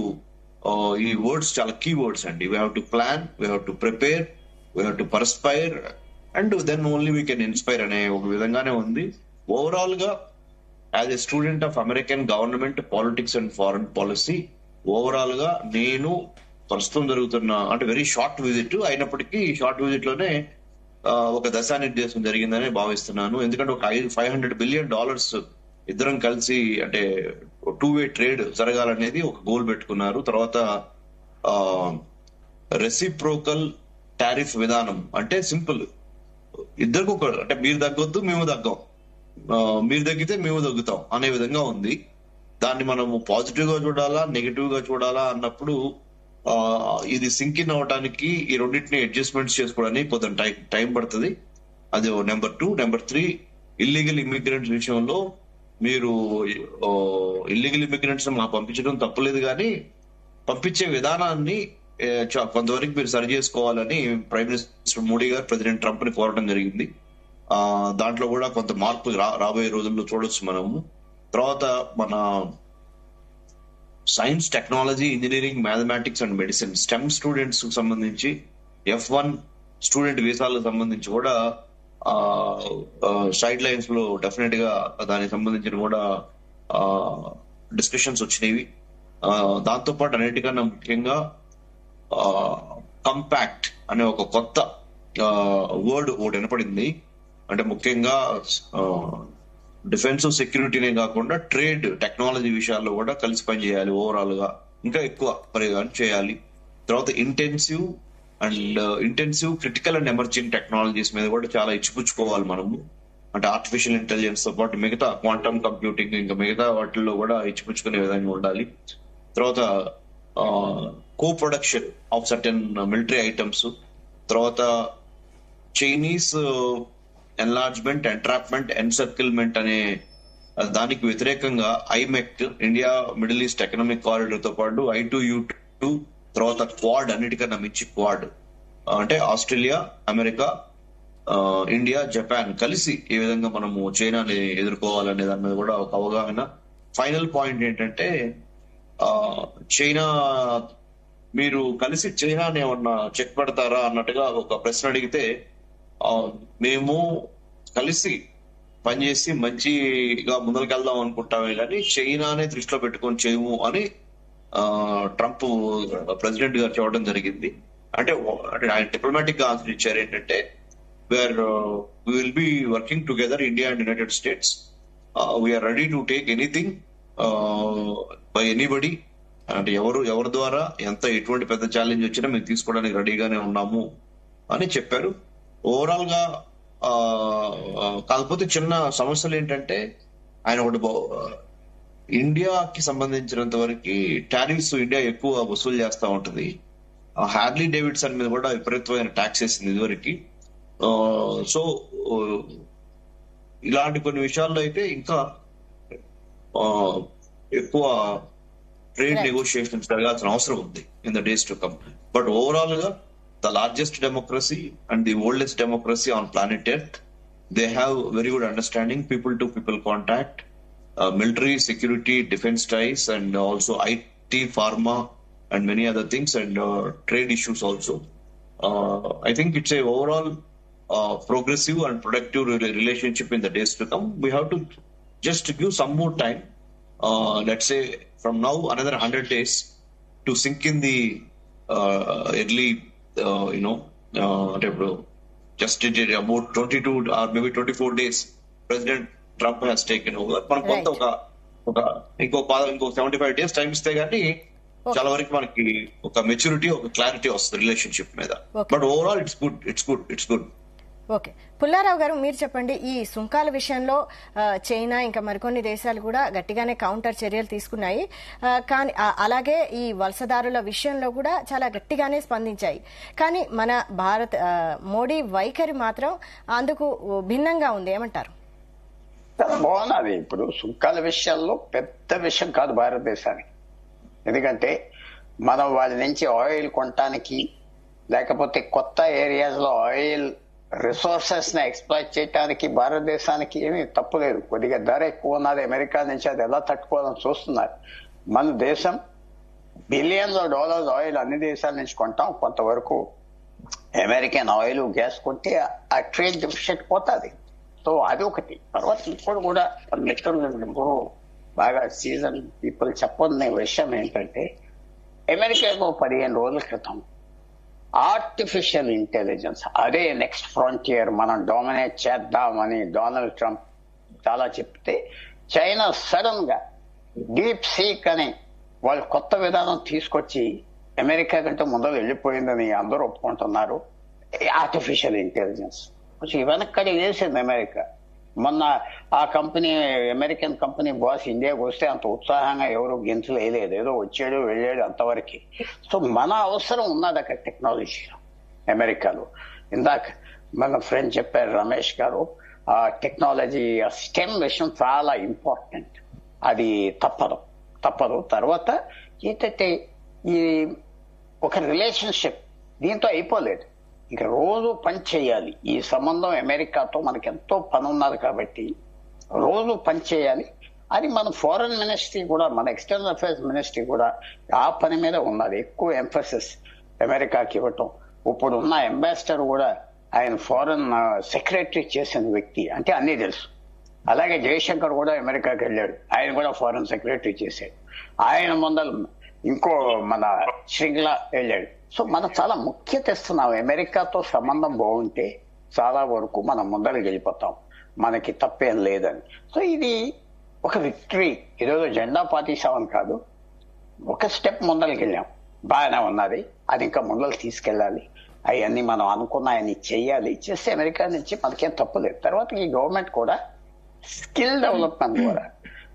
ఈ వర్డ్స్ చాలా కీ వర్డ్స్ అండి. We have to plan, we have to prepare, we have to perspire and then only we can inspire అనే ఒక విధంగానే ఉంది. ఓవరాల్ గా as a student of American government politics and foreign policy, overall గా నేను ప్రస్తుతం జరుగుతున్న అంటే వెరీ షార్ట్ విజిట్ అయినప్పటికీ షార్ట్ విజిట్ లోనే ఒక దశానిర్దేశం జరిగిందని భావిస్తున్నాను. ఎందుకంటే ఒక $500 బిలియన్ ఇద్దరం కలిసి అంటే 2-way ట్రేడ్ జరగాలనేది ఒక గోల్ పెట్టుకున్నారు. తర్వాత రెసిప్రోకల్ టారిఫ్ విధానం అంటే సింపుల్, ఇద్దరికి ఒక అంటే మీరు తగ్గొద్దు మేము తగ్గం, మీరు తగ్గితే మేము తగ్గుతాం అనే విధంగా ఉంది. దాన్ని మనము పాజిటివ్ గా చూడాలా నెగిటివ్ గా చూడాలా అన్నప్పుడు ఇది సింక్ ఇన్ అవడానికి ఈ రెండింటిని అడ్జస్ట్మెంట్స్ చేసుకోవడానికి కొంత టైం పడుతుంది. అది నెంబర్ 2. నెంబర్ 3, ఇల్లీగల్ ఇమిగ్రెంట్స్ విషయంలో మీరు ఇల్లీగల్ ఇమిగ్రెంట్స్ మా పంపించడం తప్పలేదు, కానీ పంపించే విధానాన్ని కొంతవరకు మీరు సరి చేసుకోవాలని ప్రైమ్ మినిస్టర్ మోడీ గారు ప్రెసిడెంట్ ట్రంప్ ని కోరడం జరిగింది. దాంట్లో కూడా కొంత మార్పు రాబోయే రోజుల్లో చూడొచ్చు మనము. తర్వాత మన science, technology, engineering, mathematics and medicine stem students కు సంబంధించి F1 స్టూడెంట్ వీసాలకు సంబంధించి కూడా సైడ్ లైన్స్ లో డెఫినెట్ గా దానికి సంబంధించిన కూడా డిస్కషన్స్ వచ్చినవి. దాంతో పాటు అన్నిటికన్నా ముఖ్యంగా కంపాక్ట్ అనే ఒక కొత్త వర్డ్ ఒకటి వినపడింది. అంటే ముఖ్యంగా డిఫెన్స్ సెక్యూరిటీనే కాకుండా ట్రేడ్, టెక్నాలజీ విషయాల్లో కూడా కలిసి పనిచేయాలి, ఓవరాల్ గా ఇంకా ఎక్కువ పరిగాని చేయాలి. తర్వాత intensive critical and emerging technologies మీద కూడా చాలా ఇచ్చిపుచ్చుకోవాలి మనము. అంటే ఆర్టిఫిషియల్ ఇంటెలిజెన్స్ తో పాటు మిగతా క్వాంటమ్ కంప్యూటింగ్ ఇంకా మిగతా వాటిల్లో కూడా ఇచ్చిపుచ్చుకునే విధంగా ఉండాలి. తర్వాత coproduction of certain military items, తర్వాత చైనీస్ ఎన్లార్జ్మెంట్, ఎంట్రాప్మెంట్, ఎన్సర్కిల్మెంట్ అనే దానికి వ్యతిరేకంగా IMEC, India Middle East economic corridor తో పాటు I2U2, తర్వాత క్వాడ్, అన్నిటికన్నా మించి క్వాడ్ అంటే ఆస్ట్రేలియా, అమెరికా, ఇండియా, జపాన్ కలిసి ఏ విధంగా మనము చైనాని ఎదుర్కోవాలనే దాని మీద కూడా ఒక అవగాహన. ఫైనల్ పాయింట్ ఏంటంటే చైనా, మీరు కలిసి చైనాని ఏమన్నా చెక్ పెడతారా అన్నట్టుగా ఒక ప్రశ్న అడిగితే మేము కలిసి పనిచేసి మంచిగా ముందరికెళ్దాం అనుకుంటామే కానీ చైనానే దృష్టిలో పెట్టుకొని చేయము అని ట్రంప్ ప్రెసిడెంట్ గారు చెప్పడం జరిగింది. అంటే ఆయన డిప్లొమాటిక్ గా ఆన్సర్ ఇచ్చారు ఏంటంటే we will be working together, India and United States. We are ready to take anything by anybody. అంటే ఎవరి ద్వారా ఎటువంటి పెద్ద ఛాలెంజ్ వచ్చినా మేము తీసుకోవడానికి రెడీగానే ఉన్నాము అని చెప్పారు. ఓవరాల్ గా కాకపోతే చిన్న సమస్యలు ఏంటంటే ఆయన ఒకటి ఇండియాకి సంబంధించినంత వరకు టారిఫ్స్ ఇండియా ఎక్కువ వసూలు చేస్తా ఉంటది. హార్లీ డేవిడ్సన్ మీద కూడా విపరీతమైన ట్యాక్స్ వేసింది ఇదివరకు. సో ఇలాంటి కొన్ని విషయాల్లో అయితే ఇంకా ఎక్కువ ట్రేడ్ నెగోషియేషన్స్ జరగాల్సిన అవసరం ఉంది in the days to come. But overall గా the largest democracy and the oldest democracy on planet Earth, they have very good understanding, people to people contact, military, security, defense ties, and also IT, pharma, and many other things, and trade issues also. I think it's a overall progressive and productive relationship in the days to come. We have to just give some more time, let's say from now another 100 days to sink in the early just about 22 or maybe 24 days President Trump has taken over. మనం కొంత ఇంకో 75 days time ఇస్తే గానీ చాలా వరకు మనకి ఒక maturity, ఒక క్లారిటీ వస్తుంది రిలేషన్షిప్ మీద. But overall it's good. Okay, Pullarao గారు మీరు చెప్పండి, ఈ సుంకాల విషయంలో చైనా ఇంకా మరికొన్ని దేశాలు కూడా గట్టిగానే కౌంటర్ చర్యలు తీసుకున్నాయి, కానీ అలాగే ఈ వలసదారుల విషయంలో కూడా చాలా గట్టిగానే స్పందించాయి. కానీ మన మోడీ వైఖరి మాత్రం అందుకు భిన్నంగా ఉంది, ఏమంటారు? చాలా బాగున్నది. ఇప్పుడు సుంకాల విషయాల్లో పెద్ద విషయం కాదు భారతదేశానికి. ఎందుకంటే మనం వాళ్ళ నుంచి ఆయిల్ కొనటానికి, లేకపోతే కొత్త ఏరియాస్ లో ఆయిల్ రిసోర్సెస్ ని ఎక్స్ప్లాయిట్ చేయడానికి భారతదేశానికి ఏమీ తప్పు లేదు. కొద్దిగా ధర ఎక్కువ ఉన్నది అమెరికా నుంచి, అది ఎలా తట్టుకోవాలని చూస్తున్నారు. మన దేశం బిలియన్స్ ఆఫ్ డాలర్స్ ఆయిల్ అన్ని దేశాల నుంచి కొంటాం. కొంతవరకు అమెరికన్ ఆయిల్, గ్యాస్ కొంటే ఆ ట్రేడ్ డెఫిసిట్ పోతుంది. సో అది ఒకటి. తర్వాత ఇప్పుడు కూడా మిత్రులు బాగా సీజన్ పీపుల్ చెప్పని విషయం ఏంటంటే, అమెరికాకు 15 రోజుల క్రితం ఆర్టిఫిషియల్ ఇంటెలిజెన్స్ అదే నెక్స్ట్ ఫ్రంటియర్, మనం డామినేట్ చేద్దామని డొనాల్డ్ ట్రంప్ చాలా చెప్తే, చైనా సడన్ గా డీప్ సీక్ అని వాళ్ళు కొత్త విధానం తీసుకొచ్చి అమెరికా కంటే ముందర వెళ్ళిపోయిందని అందరూ ఒప్పుకుంటున్నారు. ఆర్టిఫిషియల్ ఇంటెలిజెన్స్ కొంచెం వెనక్కడి వేసింది అమెరికా. మొన్న ఆ కంపెనీ, అమెరికన్ కంపెనీ బాస్ ఇండియాకి వస్తే అంత ఉత్సాహంగా ఎవరు గెంతులు వేయలేదు. ఏదో వచ్చాడు వెళ్ళాడు అంతవరకు. సో మన అవసరం ఉన్నది అక్కడ టెక్నాలజీలో అమెరికాలో. ఇందాక మన ఫ్రెండ్ చెప్పారు రమేష్ గారు, ఆ టెక్నాలజీ, ఆ స్టెమ్ విషయం చాలా ఇంపార్టెంట్. అది తప్పదు. తర్వాత ఏంటంటే ఈ ఒక రిలేషన్షిప్ దీంతో అయిపోలేదు. ఇక రోజు పని చేయాలి. ఈ సంబంధం అమెరికాతో మనకి ఎంతో పని ఉన్నది కాబట్టి రోజు పని చేయాలి. అది మన ఫారెన్ మినిస్ట్రీ కూడా, మన ఎక్స్టర్నల్ అఫైర్స్ మినిస్ట్రీ కూడా ఆ పని మీద ఉన్నది. ఎక్కువ ఎంఫసిస్ అమెరికాకి ఇవ్వటం. ఇప్పుడు ఉన్న అంబాసిడర్ కూడా ఆయన ఫారెన్ సెక్రటరీ చేసిన వ్యక్తి, అంటే అన్నీ తెలుసు. అలాగే జయశంకర్ కూడా అమెరికాకి వెళ్ళాడు, ఆయన కూడా ఫారెన్ సెక్రటరీ చేశాడు. ఆయన ముందర ఇంకో మన శ్రీంగ్లా వెళ్ళాడు. సో మనం చాలా ముఖ్యత ఇస్తున్నాం. అమెరికాతో సంబంధం బాగుంటే చాలా వరకు మనం ముందరికి వెళ్ళిపోతాం, మనకి తప్పేం లేదని. సో ఇది ఒక విక్టరీ. ఈరోజు జెండా పాతీసామని కాదు, ఒక స్టెప్ ముందరికి వెళ్ళాం, బాగానే ఉన్నది. అది ఇంకా ముందరికి తీసుకెళ్ళాలి. అవన్నీ మనం అనుకున్నాయని చెయ్యాలి. చేస్తే అమెరికా నుంచి మనకేం తప్పులేదు. తర్వాత ఈ గవర్నమెంట్ కూడా స్కిల్ డెవలప్మెంట్ ద్వారా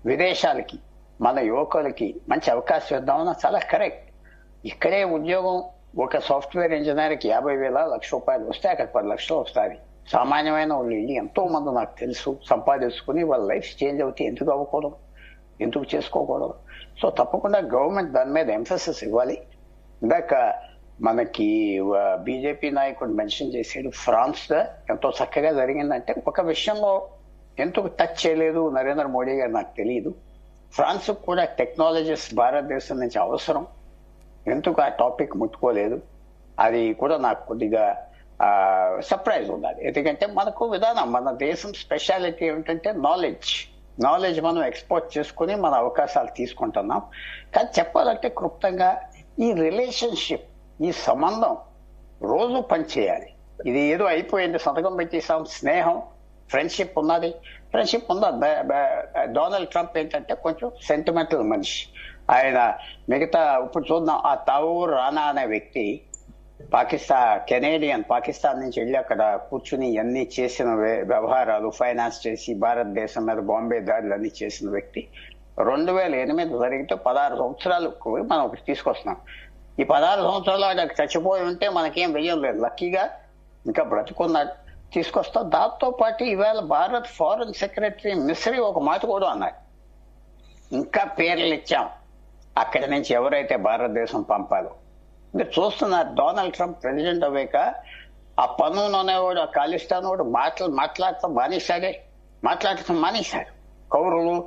విదేశాలకి మన యువకులకి మంచి అవకాశం ఇద్దామన్నా చాలా కరెక్ట్. ఇక్కడే ఉద్యోగం ఒక సాఫ్ట్వేర్ ఇంజనీర్కి 50,000, ₹1,00,000 వస్తే అక్కడ 10 లక్షలు వస్తుంది. సామాన్యమైన వాళ్ళు వెళ్ళి ఎంతో మంది నాకు తెలుసు సంపాదించుకుని వాళ్ళ లైఫ్ చేంజ్ అవుతే ఎందుకు అవ్వకూడదు, ఎందుకు చేసుకోకూడదు? సో తప్పకుండా గవర్నమెంట్ దాని మీద ఎంఫసిస్ ఇవ్వాలి. ఇందాక మనకి బీజేపీ నాయకుడు మెన్షన్ చేసాడు, ఫ్రాన్స్ ఎంతో చక్కగా జరిగిందంటే ఒక విషయంలో ఎందుకు టచ్ చేయలేదు నరేంద్ర మోడీ గారు నాకు తెలియదు. ఫ్రాన్స్ కూడా టెక్నాలజీస్ భారతదేశం నుంచి అవసరం, ఎందుకు ఆ టాపిక్ ముట్టుకోలేదు? అది కూడా నాకు కొద్దిగా సర్ప్రైజ్ ఉండాలి. ఎందుకంటే మనకు విధానం, మన దేశం స్పెషాలిటీ ఏమిటంటే నాలెడ్జ్ మనం ఎక్స్పోర్ట్ చేసుకుని మన అవకాశాలు తీసుకుంటున్నాం. కానీ చెప్పాలంటే క్లుప్తంగా ఈ రిలేషన్షిప్, ఈ సంబంధం రోజు పనిచేయాలి. ఇది ఏదో అయిపోయింది, సంతకం పెట్టేసాం, స్నేహం ఫ్రెండ్షిప్ ఉన్నది. డొనాల్డ్ ట్రంప్ ఏంటంటే కొంచెం సెంటిమెంటల్ మనిషి. ఆయన మిగతా ఇప్పుడు చూద్దాం, ఆ తావూర్ రానా అనే వ్యక్తి పాకిస్తాన్ నుంచి వెళ్ళి అక్కడ కూర్చుని అన్ని చేసిన వ్యవహారాలు ఫైనాన్స్ చేసి భారతదేశం మీద బాంబే దాడులు అన్ని చేసిన వ్యక్తి 2008 జరిగితే 16 సంవత్సరాలకు మనం ఒకటి తీసుకొస్తున్నాం. ఈ 16 సంవత్సరాలు ఆయన చచ్చిపోయి ఉంటే మనకేం వెయ్యం లేదు, లక్కీగా ఇంకా బ్రతుకున్నాడు, తీసుకొస్తాం. దాంతో పాటు ఇవాళ భారత్ ఫారెన్ సెక్రటరీ మిస్రీ ఒక మాట కూడా అన్నాడు, ఇంకా పేర్లు ఇచ్చాం అక్కడి నుంచి ఎవరైతే భారతదేశం పంపాలో. మీరు చూస్తున్నారు డొనాల్డ్ ట్రంప్ ప్రెసిడెంట్ అవ్వాక ఆ పన్ను అనేవాడు, ఆ ఖాళిస్తాన్ వాడు మాట్లాడటం మానేశాడు. కౌరులు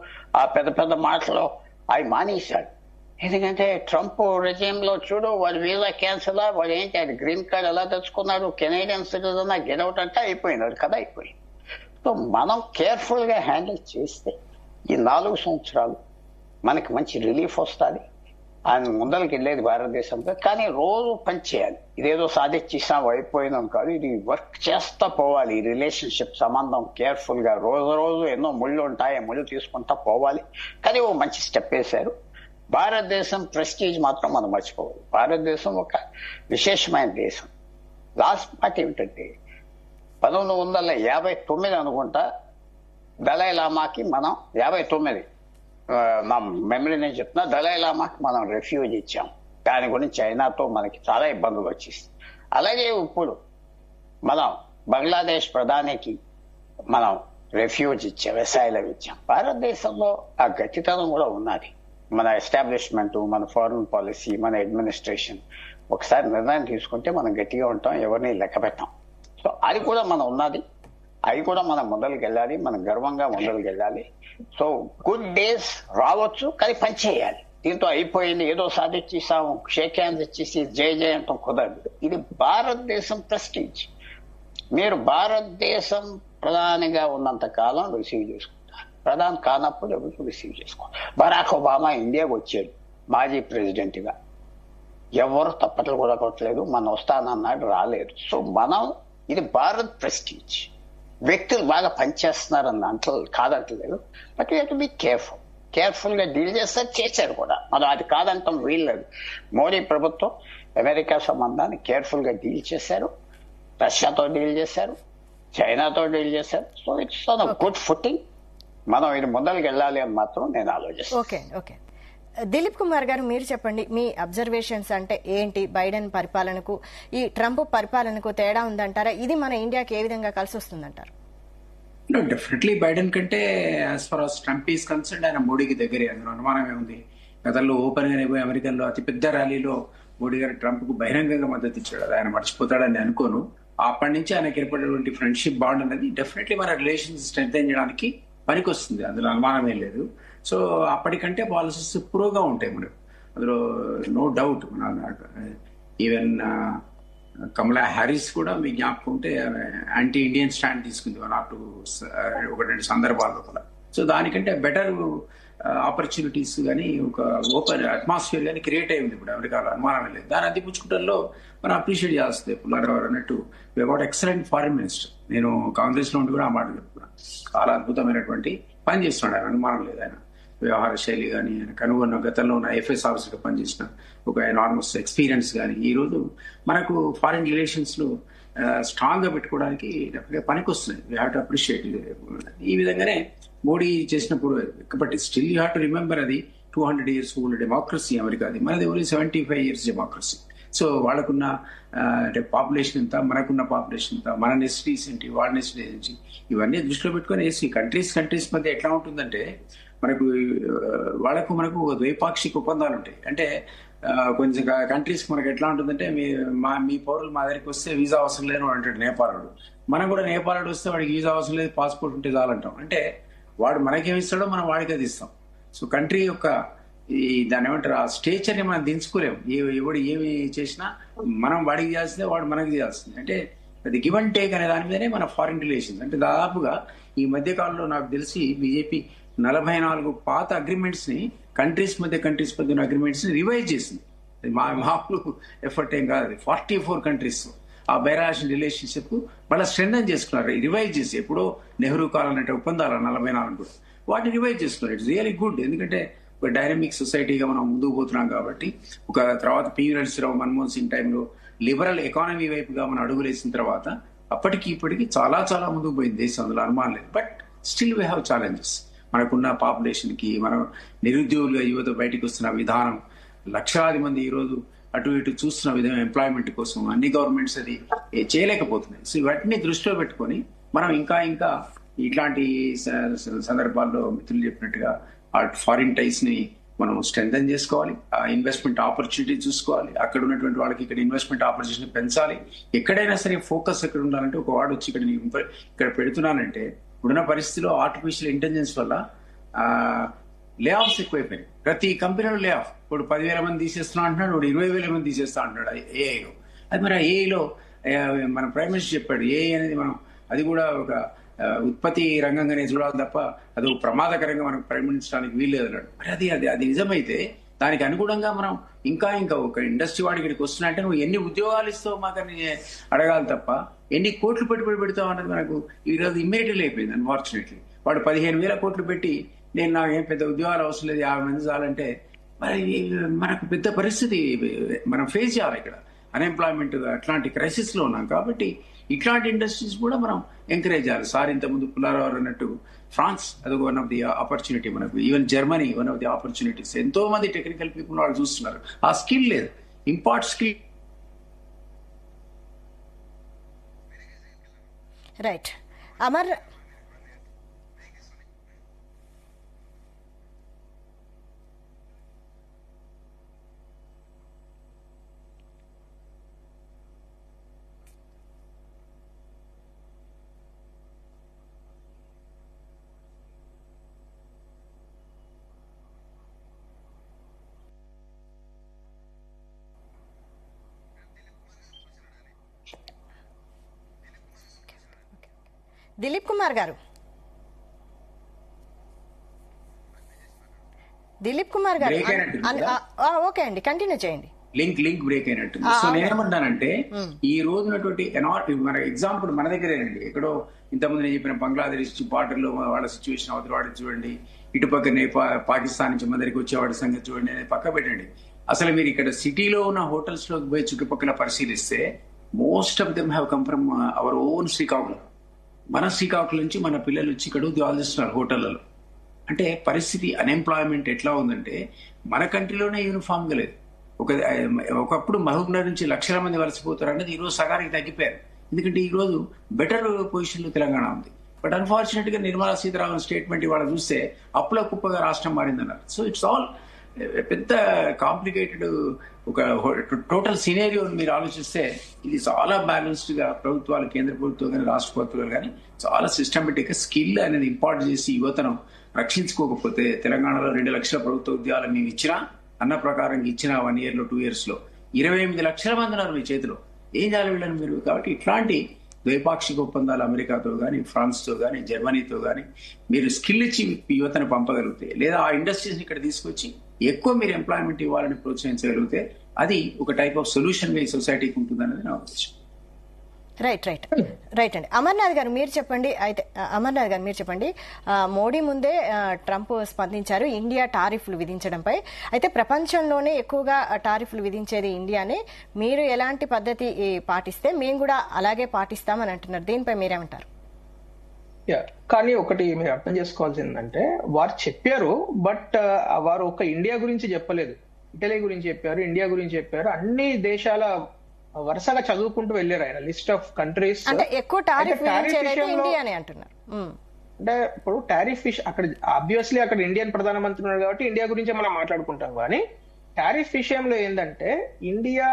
ఆ పెద్ద మాటలు అవి మానేశాడు. ఎందుకంటే ట్రంప్ రెజ్యూమ్ లో చూడు, వాడి వీసా క్యాన్సిల్, వాడు ఏంటి అది గ్రీన్ కార్డ్ ఎలా తెచ్చుకున్నాడు, కెనేడియన్ సిటిజన్ గెలౌట్ అంటే అయిపోయింది, అది కదా అయిపోయింది. సో మనం కేర్ఫుల్ గా హ్యాండిల్ చేస్తే ఈ 4 సంవత్సరాలు మనకి మంచి రిలీఫ్ వస్తుంది. ఆయన ముందరికి వెళ్ళేది భారతదేశంలో, కానీ రోజు పని చేయాలి. ఇదేదో సాధించేసాం అయిపోయిందాం కాదు, ఇది వర్క్ చేస్తా పోవాలి. ఈ రిలేషన్షిప్ సంబంధం కేర్ఫుల్ గా రోజు ఎన్నో ముళ్ళు ఉంటాయి, ముళ్ళు తీసుకుంటా పోవాలి. కానీ ఓ మంచి స్టెప్ వేశారు. భారతదేశం ప్రెస్టీజ్ మాత్రం మనం మర్చిపోవాలి. భారతదేశం ఒక విశేషమైన దేశం. లాస్ట్ మాట ఏమిటంటే 1959 అనుకుంటా దలై లామాకి మనం 59 నా మెమరీ నేను చెప్తున్నా, దలై లామాకి మనం రెఫ్యూజ్ ఇచ్చాం. దాని గురించి చైనాతో మనకి చాలా ఇబ్బందులు వచ్చేసి, అలాగే ఇప్పుడు మనం బంగ్లాదేశ్ ప్రధానికి మనం రెఫ్యూజ్ ఇచ్చాం, వ్యవసాయాలు ఇచ్చాం. భారతదేశంలో ఆ గట్టితనం కూడా ఉన్నది. మన ఎస్టాబ్లిష్మెంట్, మన ఫారెన్ పాలసీ, మన అడ్మినిస్ట్రేషన్ ఒకసారి నిర్ణయం తీసుకుంటే మనం గట్టిగా ఉంటాం, ఎవరిని లెక్క పెట్టాం. సో అది కూడా మనం ఉన్నది, అది కూడా మనం ముందరికి వెళ్ళాలి, మనం గర్వంగా ముందరికి వెళ్ళాలి. సో గుడ్ డేస్ రావచ్చు, కానీ పని చేయాలి. దీంతో అయిపోయింది, ఏదో సాధించేసాము, షేక్ హ్యాండ్స్ ఇచ్చేసి జయ జయ అంటాం కుదరదు. ఇది భారతదేశం ప్రెస్టీజ్. మీరు భారతదేశం ప్రధానిగా ఉన్నంత కాలం రిసీవ్ చేసుకుంటారు, ప్రధాని కానప్పుడు ఎవరు రిసీవ్ చేసుకోవాలి. బరాక్ ఒబామా ఇండియాకు వచ్చాడు మాజీ ప్రెసిడెంట్ గా, ఎవరు తప్పట్లు కూడా కొట్టలేదు, మనం వస్తానన్నాడు, రాలేదు. సో మనం, ఇది భారత్ ప్రెస్టీజ్. వ్యక్తులు బాగా పనిచేస్తున్నారని కాదంటలేదు, but you to be careful గా డీల్ చేస్తారు, చేశారు కూడా. మనం అది కాదంటాం వీల్లేదు. మోడీ ప్రభుత్వం అమెరికా సంబంధాన్ని కేర్ఫుల్ గా డీల్ చేశారు, రష్యాతో డీల్ చేశారు, చైనాతో డీల్ చేశారు. So it's on good footing. మనం ఇది ముందరికి వెళ్ళాలి అని మాత్రం నేను ఆలోచిస్తాను. ఓకే. దిలీప్ కుమార్ గారు, మీరు చెప్పండి, మీ అబ్జర్వేషన్స్ అంటే ఏంటి? బైడెన్ పరిపాలనకు ఈ ట్రంప్ పరిపాలనకు తేడా ఉందంటారా? ఇది మన ఇండియాకి ఏ విధంగా కలిసి వస్తుందంటారు? డెఫినెట్లీ బైడెన్ కంటే as far as Trump is concern ఆయన మోడీకి దగ్గరే, అందులో అనుమానమే ఉంది. గతంలో ఓపెన్ గానే పోయి అమెరికాలో అతిపెద్ద ర్యాలీలో మోడీ గారు ట్రంప్ కు బహిరంగంగా మద్దతు ఇచ్చాడు. అది ఆయన మర్చిపోతాడని అనుకోను. అప్పటి నుంచి ఆయనకి ఏర్పడినటువంటి ఫ్రెండ్షిప్ బాండ్ అనేది డెఫినెట్లీ మన రిలేషన్స్ స్ట్రెంథెన్ చేయడానికి పనికొస్తుంది, అందులో అనుమానమే లేదు. సో అప్పటికంటే పాలసీస్ పురోగా ఉంటాయి మనకు, అందులో నో డౌట్. ఈవెన్ కమలా హ్యారిస్ కూడా మీ జ్ఞాపకం ఉంటే యాంటీ ఇండియన్ స్టాండ్ తీసుకుంది ఒకటి రెండు సందర్భాల్లో కూడా. సో దానికంటే బెటర్ ఆపర్చునిటీస్ కానీ ఒక ఓపెన్ అట్మాస్ఫియర్ కానీ క్రియేట్ అయింది ఇప్పుడు అమెరికాలో, అనుమానం లేదు. దాన్ని అందిపుచ్చుకోవడంలో మనం అప్రిషియేట్ చేస్తుంది. పుల్లారావు అన్నట్టు we got excellent foreign minister. నేను కాంగ్రెస్ లో ఉండి కూడా ఆ మాట చెప్తున్నాను, చాలా అద్భుతమైనటువంటి పని చేస్తున్నాడు ఆయన, అనుమానం లేదు. ఆయన వ్యవహార శైలి కానీ, ఆయన కనుగొన్న గతంలో ఉన్న ఐఎఫ్ఎస్ ఆఫీసర్గా పనిచేసిన ఒక ఎనార్మస్ ఎక్స్పీరియన్స్ కానీ ఈరోజు మనకు ఫారిన్ రిలేషన్స్ లో స్ట్రాంగ్ గా పెట్టుకోవడానికి పనికి వస్తున్నాయి. We have to appreciate. ఈ విధంగానే మోడీ చేసినప్పుడు, but still you have to remember అది 200 years ఓల్డ్ డెమోక్రసీ అమెరికాది, మనది ఓన్లీ 75 years డెమోక్రసీ. సో వాళ్ళకున్న పాపులేషన్ ఎంత, మనకున్న పాపులేషన్ ఎంత, మన నెసిటీస్ ఏంటి, వాళ్ళ నెసిటీస్ ఏంటి, ఇవన్నీ దృష్టిలో పెట్టుకుని వేసి కంట్రీస్ మధ్య ఎట్లా ఉంటుందంటే మనకు మనకు ద్వైపాక్షిక ఒప్పందాలు ఉంటాయి. అంటే కొంచెం కంట్రీస్ మనకు ఎట్లా ఉంటుందంటే మీ పౌరులు మా దగ్గరికి వస్తే వీసా అవసరం లేని అంటాడు నేపాలుడు, మనం కూడా నేపాలుడు వస్తే వాడికి వీసా అవసరం లేదు, పాస్పోర్ట్ ఉంటే చాలంటాం. అంటే వాడు మనకేమిస్తాడో మనం వాడికి అది ఇస్తాం. సో కంట్రీ యొక్క దాన్ని ఏమంటారు, ఆ స్టేచర్ని మనం దించుకోలేము. ఎవడు ఏమి చేసినా మనం వాడికి చేయాల్సిందే, వాడు మనకి చేయాల్సిందే. అంటే అది గివ్ అండ్ టేక్ అనే దాని మీదనే మన ఫారిన్ రిలేషన్స్. అంటే దాదాపుగా ఈ మధ్య కాలంలో నాకు తెలిసి బీజేపీ 44 పాత అగ్రిమెంట్స్ ని కంట్రీస్ మధ్య ఉన్న అగ్రిమెంట్స్ ని రివైజ్ చేసింది. మామూలు ఎఫర్ట్ ఏం కాదు. 44 కంట్రీస్ ఆ బైలాటరల్ రిలేషన్షిప్ మళ్ళీ స్ట్రెంథన్ చేసుకున్నారు, రివైజ్ చేసి. ఎప్పుడో నెహ్రూ కాలం అంటే ఒప్పందాలు 44 కూడా వాటిని రివైజ్ చేసుకున్నారు. It's really good. ఎందుకంటే ఒక డైనమిక్ సొసైటీగా మనం ముందుకు పోతున్నాం కాబట్టి. ఒక తర్వాత పివి నరసింహరావు, మన్మోహన్ సింగ్ టైంలో లిబరల్ ఎకానమీ వైపుగా మనం అడుగులేసిన తర్వాత అప్పటికి ఇప్పటికి చాలా చాలా ముందుకు పోయింది దేశం, అందులో అనుమానం లేదు. But still we have challenges. మనకున్న పాపులేషన్ కి, మనం నిరుద్యోగులుగా యువత బయటకు వస్తున్న విధానం, లక్షలాది మంది ఈ రోజు అటు ఇటు చూస్తున్న విధంగా ఎంప్లాయ్మెంట్ కోసం అన్ని గవర్నమెంట్స్ అది చేయలేకపోతున్నాయి. సో ఇవన్నీ దృష్టిలో పెట్టుకొని మనం ఇంకా ఇట్లాంటి సందర్భాల్లో మిత్రులు చెప్పినట్టుగా ఆ ఫారిన్ టైస్ ని మనం స్ట్రెంథన్ చేసుకోవాలి, ఆ ఇన్వెస్ట్మెంట్ ఆపర్చునిటీ చూసుకోవాలి, అక్కడ ఉన్నటువంటి వాళ్ళకి ఇక్కడ ఇన్వెస్ట్మెంట్ ఆపర్చునిటీ పెంచాలి. ఎక్కడైనా సరే ఫోకస్ ఎక్కడ ఉండాలంటే, ఒక వాడు వచ్చి ఇక్కడ పెడుతున్నానంటే ఇప్పుడున్న పరిస్థితిలో ఆర్టిఫిషియల్ ఇంటెలిజెన్స్ వల్ల లే ఆఫ్స్ ఎక్కువైపోయినాయి. ప్రతి కంపెనీలో లే ఆఫ్. ఇప్పుడు 10,000 మంది తీసేస్తున్నా అంటున్నాడు, ఇప్పుడు 20,000 మంది తీసేస్తా అంటున్నాడు ఏఐలో. అది మరి ఏఐలో మన ప్రైమ్ మినిస్టర్ చెప్పాడు, ఏఐ అనేది మనం అది కూడా ఒక ఉత్పత్తి రంగంగానే చూడాలి తప్ప అది ఒక ప్రమాదకరంగా మనకు పరిగణించడానికి వీల్లేదు అన్నాడు. మరి అది నిజమైతే దానికి అనుగుణంగా మనం ఇంకా ఒక ఇండస్ట్రీ వాడి ఇక్కడికి వస్తున్నట్టే నువ్వు ఎన్ని ఉద్యోగాలు ఇస్తావు మాకని అడగాలి తప్ప ఎన్ని కోట్లు పెట్టుబడి పెడతావు అన్నది మనకు ఈరోజు ఇమ్మీడియట్లీ అయిపోయింది. అన్ఫార్చునేట్లీ వాడు 15,000 కోట్లు పెట్టి నాకేం పెద్ద ఉద్యోగాలు అవసరం లేదు, 50 మంది చాలంటే మరి మనకు పెద్ద పరిస్థితి మనం ఫేస్ చేయాలి. ఇక్కడ అన్ఎంప్లాయ్మెంట్ అట్లాంటి క్రైసిస్ లో ఉన్నాం కాబట్టి ఇట్లాంటి ఇండస్ట్రీస్ కూడా మనం ఎంకరేజ్ చేయాలి. సార్ ఇంతకుముందు పుల్లారావు అన్నట్టు ఫ్రాన్స్ అదొక వన్ ఆఫ్ ది ఆపర్చునిటీ మనకు. Even Germany one of the opportunities. ఎంతో మంది టెక్నికల్ పీపుల్ వాళ్ళు చూస్తున్నారు, ఆ స్కిల్ లేదు, impart skill. Right. Amar, Dilip Kumar గారు, బ్రేక్ అయినట్టుంది కదా? ఓకే అండి, కంటిన్యూ చేయండి. లింక్ బ్రేక్ అయినట్టుంది. సో నేనేమంటానంటే ఈ రోజునటువంటి మన ఎగ్జాంపుల్ మన దగ్గరేనండి. ఎక్కడో ఇంతకుముందు నేను చెప్పిన బంగ్లాదేశ్ బార్డర్లో వాళ్ళ సిచ్యువేషన్ అవతల వాడికి చూడండి, ఇటుపక్కనే పాకిస్తాన్ నుంచి మన దగ్గరికి వచ్చేవాడి సంగతి చూడండి, అనేది పక్క పెట్టండి. అసలు మీరు ఇక్కడ సిటీలో ఉన్న హోటల్స్ లోకి పోయి చుట్టుపక్కల పరిశీలిస్తే most of them have come from our own Srikakulam. మన శ్రీకాకుళం నుంచి మన పిల్లలు వచ్చి ఇక్కడ ఉద్యోగాలు చేస్తున్నారు హోటళ్లలో. అంటే పరిస్థితి అన్ఎంప్లాయ్మెంట్ ఎట్లా ఉందంటే మన కంట్రీలోనే యూనిఫామ్ గా లేదు. ఒకప్పుడు మహబూబ్నగర్ నుంచి లక్షల మంది వలసపోతారు అనేది ఈ రోజు సగానికి తగ్గిపోయారు. ఎందుకంటే ఈ రోజు బెటర్ పొజిషన్ లో తెలంగాణ ఉంది. బట్ అన్ఫార్చునేట్ గా నిర్మలా సీతారామన్ స్టేట్మెంట్ ఇవాళ చూస్తే అప్పుల కుప్పగా రాష్ట్రం మారిందన్నారు. సో ఇట్స్ ఆల్ పెద్ద కాంప్లికేటెడ్ ఒక టోటల్ సినేరియో మీరు ఆలోచిస్తే ఇది చాలా బ్యాలెన్స్డ్ గా ప్రభుత్వాలు, కేంద్ర ప్రభుత్వం కానీ రాష్ట్ర ప్రభుత్వాలు కానీ చాలా సిస్టమేటిక్ గా స్కిల్ అనేది ఇంపార్ట్ చేసి యువతను రక్షించుకోకపోతే తెలంగాణలో 2 లక్షల ప్రభుత్వ ఉద్యోగాలు మేము ఇచ్చినా అన్న ప్రకారం ఇచ్చిన 1 year లో 2 years లో 28 లక్షల మంది ఉన్నారు మీ చేతిలో. ఏం చేయాలి వీళ్ళని మీరు? కాబట్టి ఇట్లాంటి ద్వైపాక్షిక ఒప్పందాలు అమెరికాతో కానీ, ఫ్రాన్స్ తో కానీ, జర్మనీతో కానీ మీరు స్కిల్ ఇచ్చి యువతను పంపగలిగితే, లేదా ఆ ఇండస్ట్రీస్ ఇక్కడ తీసుకొచ్చి ఎక్కువ మీరు ఎంప్లాయ్మెంట్ ఇవ్వాలని ప్రోత్సహించగలిగితే అది ఒక టైప్ ఆఫ్ సొల్యూషన్ గా ఈ సొసైటీకి ఉంటుందనేది నా ఉద్దేశం. రైట్ అండి. అమర్నాథ్ గారు మీరు చెప్పండి. అయితే అమర్నాథ్ గారు మీరు చెప్పండి, మోడీ ముందే ట్రంప్ స్పందించారు ఇండియా టారిఫ్లు విధించడంపై. అయితే ప్రపంచంలోనే ఎక్కువగా టారిఫ్లు విధించేది ఇండియానే, మీరు ఎలాంటి పద్ధతి పాటిస్తే మేము కూడా అలాగే పాటిస్తామని అంటున్నారు. దీనిపై మీరేమంటారు? కానీ ఒకటి మీరు అర్థం చేసుకోవాల్సిందంటే వారు చెప్పారు, బట్ వారు ఒక ఇండియా గురించి చెప్పలేదు. ఇటలీ గురించి చెప్పారు, ఇండియా గురించి చెప్పారు, అన్ని దేశాల వరుసగా చదువుకుంటూ వెళ్ళారు ఆయన లిస్ట్ ఆఫ్ కంట్రీస్. అంటే ఎక్కువ టారిఫ్ ఇండియానే అంటున్నారు. అంటే ఇప్పుడు టారిఫ్ అక్కడ ఆబ్వియస్లీ అక్కడ ఇండియన్ ప్రధానమంత్రి ఉన్నారు కాబట్టి ఇండియా గురించే మనం మాట్లాడుకుంటాం. కానీ టారిఫ్ విషయంలో ఏంటంటే ఇండియా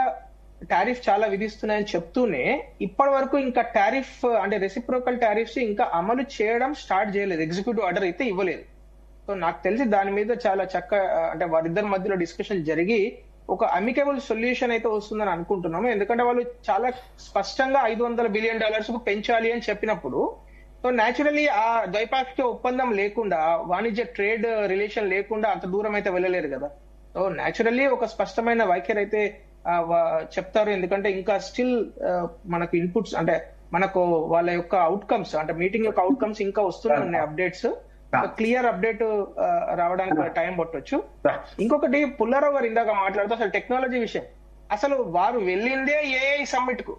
టారిఫ్ చాలా విధిస్తున్నాయని చెప్తూనే ఇప్పటి వరకు ఇంకా టారిఫ్ అంటే రెసిప్రోకల్ టారిఫ్స్ ఇంకా అమలు చేయడం స్టార్ట్ చేయలేదు. ఎగ్జిక్యూటివ్ ఆర్డర్ అయితే ఇవ్వలేదు. సో నాకు తెలిసి దాని మీద చాలా అంటే వారిద్దరి మధ్యలో డిస్కషన్ జరిగి ఒక అమికబుల్ సొల్యూషన్ అయితే వస్తుందని అనుకుంటున్నాము. ఎందుకంటే వాళ్ళు చాలా స్పష్టంగా $500 బిలియన్ కు పెంచాలి అని చెప్పినప్పుడు, సో న్యాచురలీ ఆ ద్వైపాక్షిక ఒప్పందం లేకుండా, వాణిజ్య ట్రేడ్ రిలేషన్ లేకుండా అంత దూరం అయితే వెళ్ళలేరు కదా. సో న్యాచురల్లీ ఒక స్పష్టమైన వైఖరి అయితే చెప్తారు. ఎందుకంటే ఇంకా స్టిల్ మనకు ఇన్పుట్స్ అంటే మనకు వాళ్ళ యొక్క అవుట్కమ్స్ అంటే మీటింగ్ యొక్క అవుట్కమ్స్ ఇంకా వస్తూనే ఉన్నాయి అప్డేట్స్. క్లియర్ అప్డేట్ రావడానికి టైం పట్టొచ్చు. ఇంకొకటి పుల్లారావు గారు ఇందాక మాట్లాడుతూ అసలు టెక్నాలజీ విషయం, అసలు వారు వెళ్ళిందే ఏఐ సమ్మిట్ కు,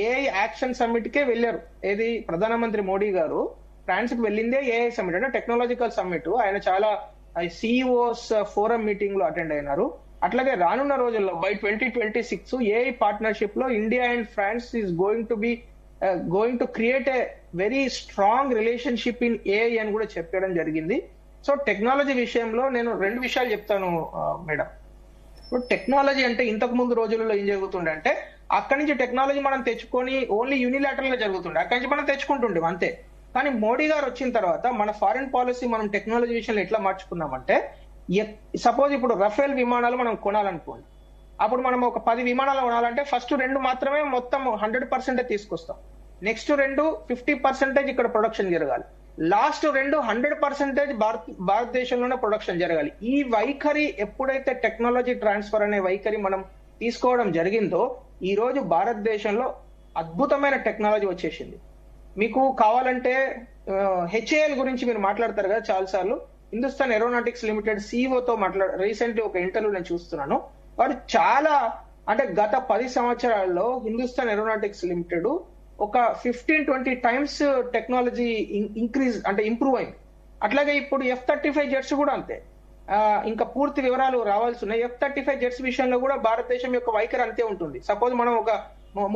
ఏఐ యాక్షన్ సమ్మిట్ కే వెళ్ళారు. ఏది ప్రధానమంత్రి మోడీ గారు ఫ్రాన్స్ కు వెళ్ళిందే ఏఐ సమ్మిట్ అంటే టెక్నాలజికల్ సమ్మిట్. ఆయన చాలా సిఇఓస్ ఫోరం మీటింగ్ లో అటెండ్ అయినారు. అట్లాగే రానున్న రోజుల్లో బై 2026 ఏఐ పార్ట్నర్షిప్ లో India and France is going to create a very strong relationship in AI అని కూడా చెప్పడం జరిగింది. సో టెక్నాలజీ విషయంలో నేను 2 విషయాలు చెప్తాను మేడం. ఇప్పుడు టెక్నాలజీ అంటే ఇంతకు ముందు రోజులలో ఏం జరుగుతుండే అంటే అక్కడి నుంచి టెక్నాలజీ మనం తెచ్చుకొని ఓన్లీ యూనిలాటరల్ గా జరుగుతుండే, అక్కడి నుంచి మనం తెచ్చుకుంటుండే అంతే. కానీ మోడీ గారు వచ్చిన తర్వాత మన ఫారిన్ పాలసీ మనం టెక్నాలజీ విషయంలో ఎట్లా మార్చుకున్నామంటే, సపోజ్ ఇప్పుడు రఫేల్ విమానాలు మనం కొనాలనుకోండి, అప్పుడు మనం ఒక 10 విమానాలు కొనాలంటే ఫస్ట్ 2 మాత్రమే మొత్తం 100% తీసుకొస్తాం. నెక్స్ట్ 2 50% ఇక్కడ ప్రొడక్షన్ జరగాలి. లాస్ట్ 2 100% భారతదేశంలోనే ప్రొడక్షన్ జరగాలి. ఈ వైఖరి ఎప్పుడైతే టెక్నాలజీ ట్రాన్స్ఫర్ అనే వైఖరి మనం తీసుకోవడం జరిగిందో ఈ రోజు భారతదేశంలో అద్భుతమైన టెక్నాలజీ వచ్చేసింది. మీకు కావాలంటే హెచ్ఏఎల్ గురించి మీరు మాట్లాడతారు కదా చాలా సార్లు. హిందుస్థాన్ ఏరోనాటిక్స్ లిమిటెడ్ సిఇఓతో రీసెంట్లీ ఒక ఇంటర్వ్యూ నేను చూస్తున్నాను. వారు చాలా అంటే గత 10 సంవత్సరాల్లో హిందుస్థాన్ ఏరోనాటిక్స్ లిమిటెడ్ ఒక 15-20 టైమ్స్ టెక్నాలజీ ఇంప్రూవ్ అయింది. అట్లాగే ఇప్పుడు F-35 జెట్స్ కూడా అంతే. ఇంకా పూర్తి వివరాలు రావాల్సి ఉన్నాయి. F-35 జెట్స్ విషయంలో కూడా భారతదేశం యొక్క వైఖరి అంతే ఉంటుంది. సపోజ్ మనం ఒక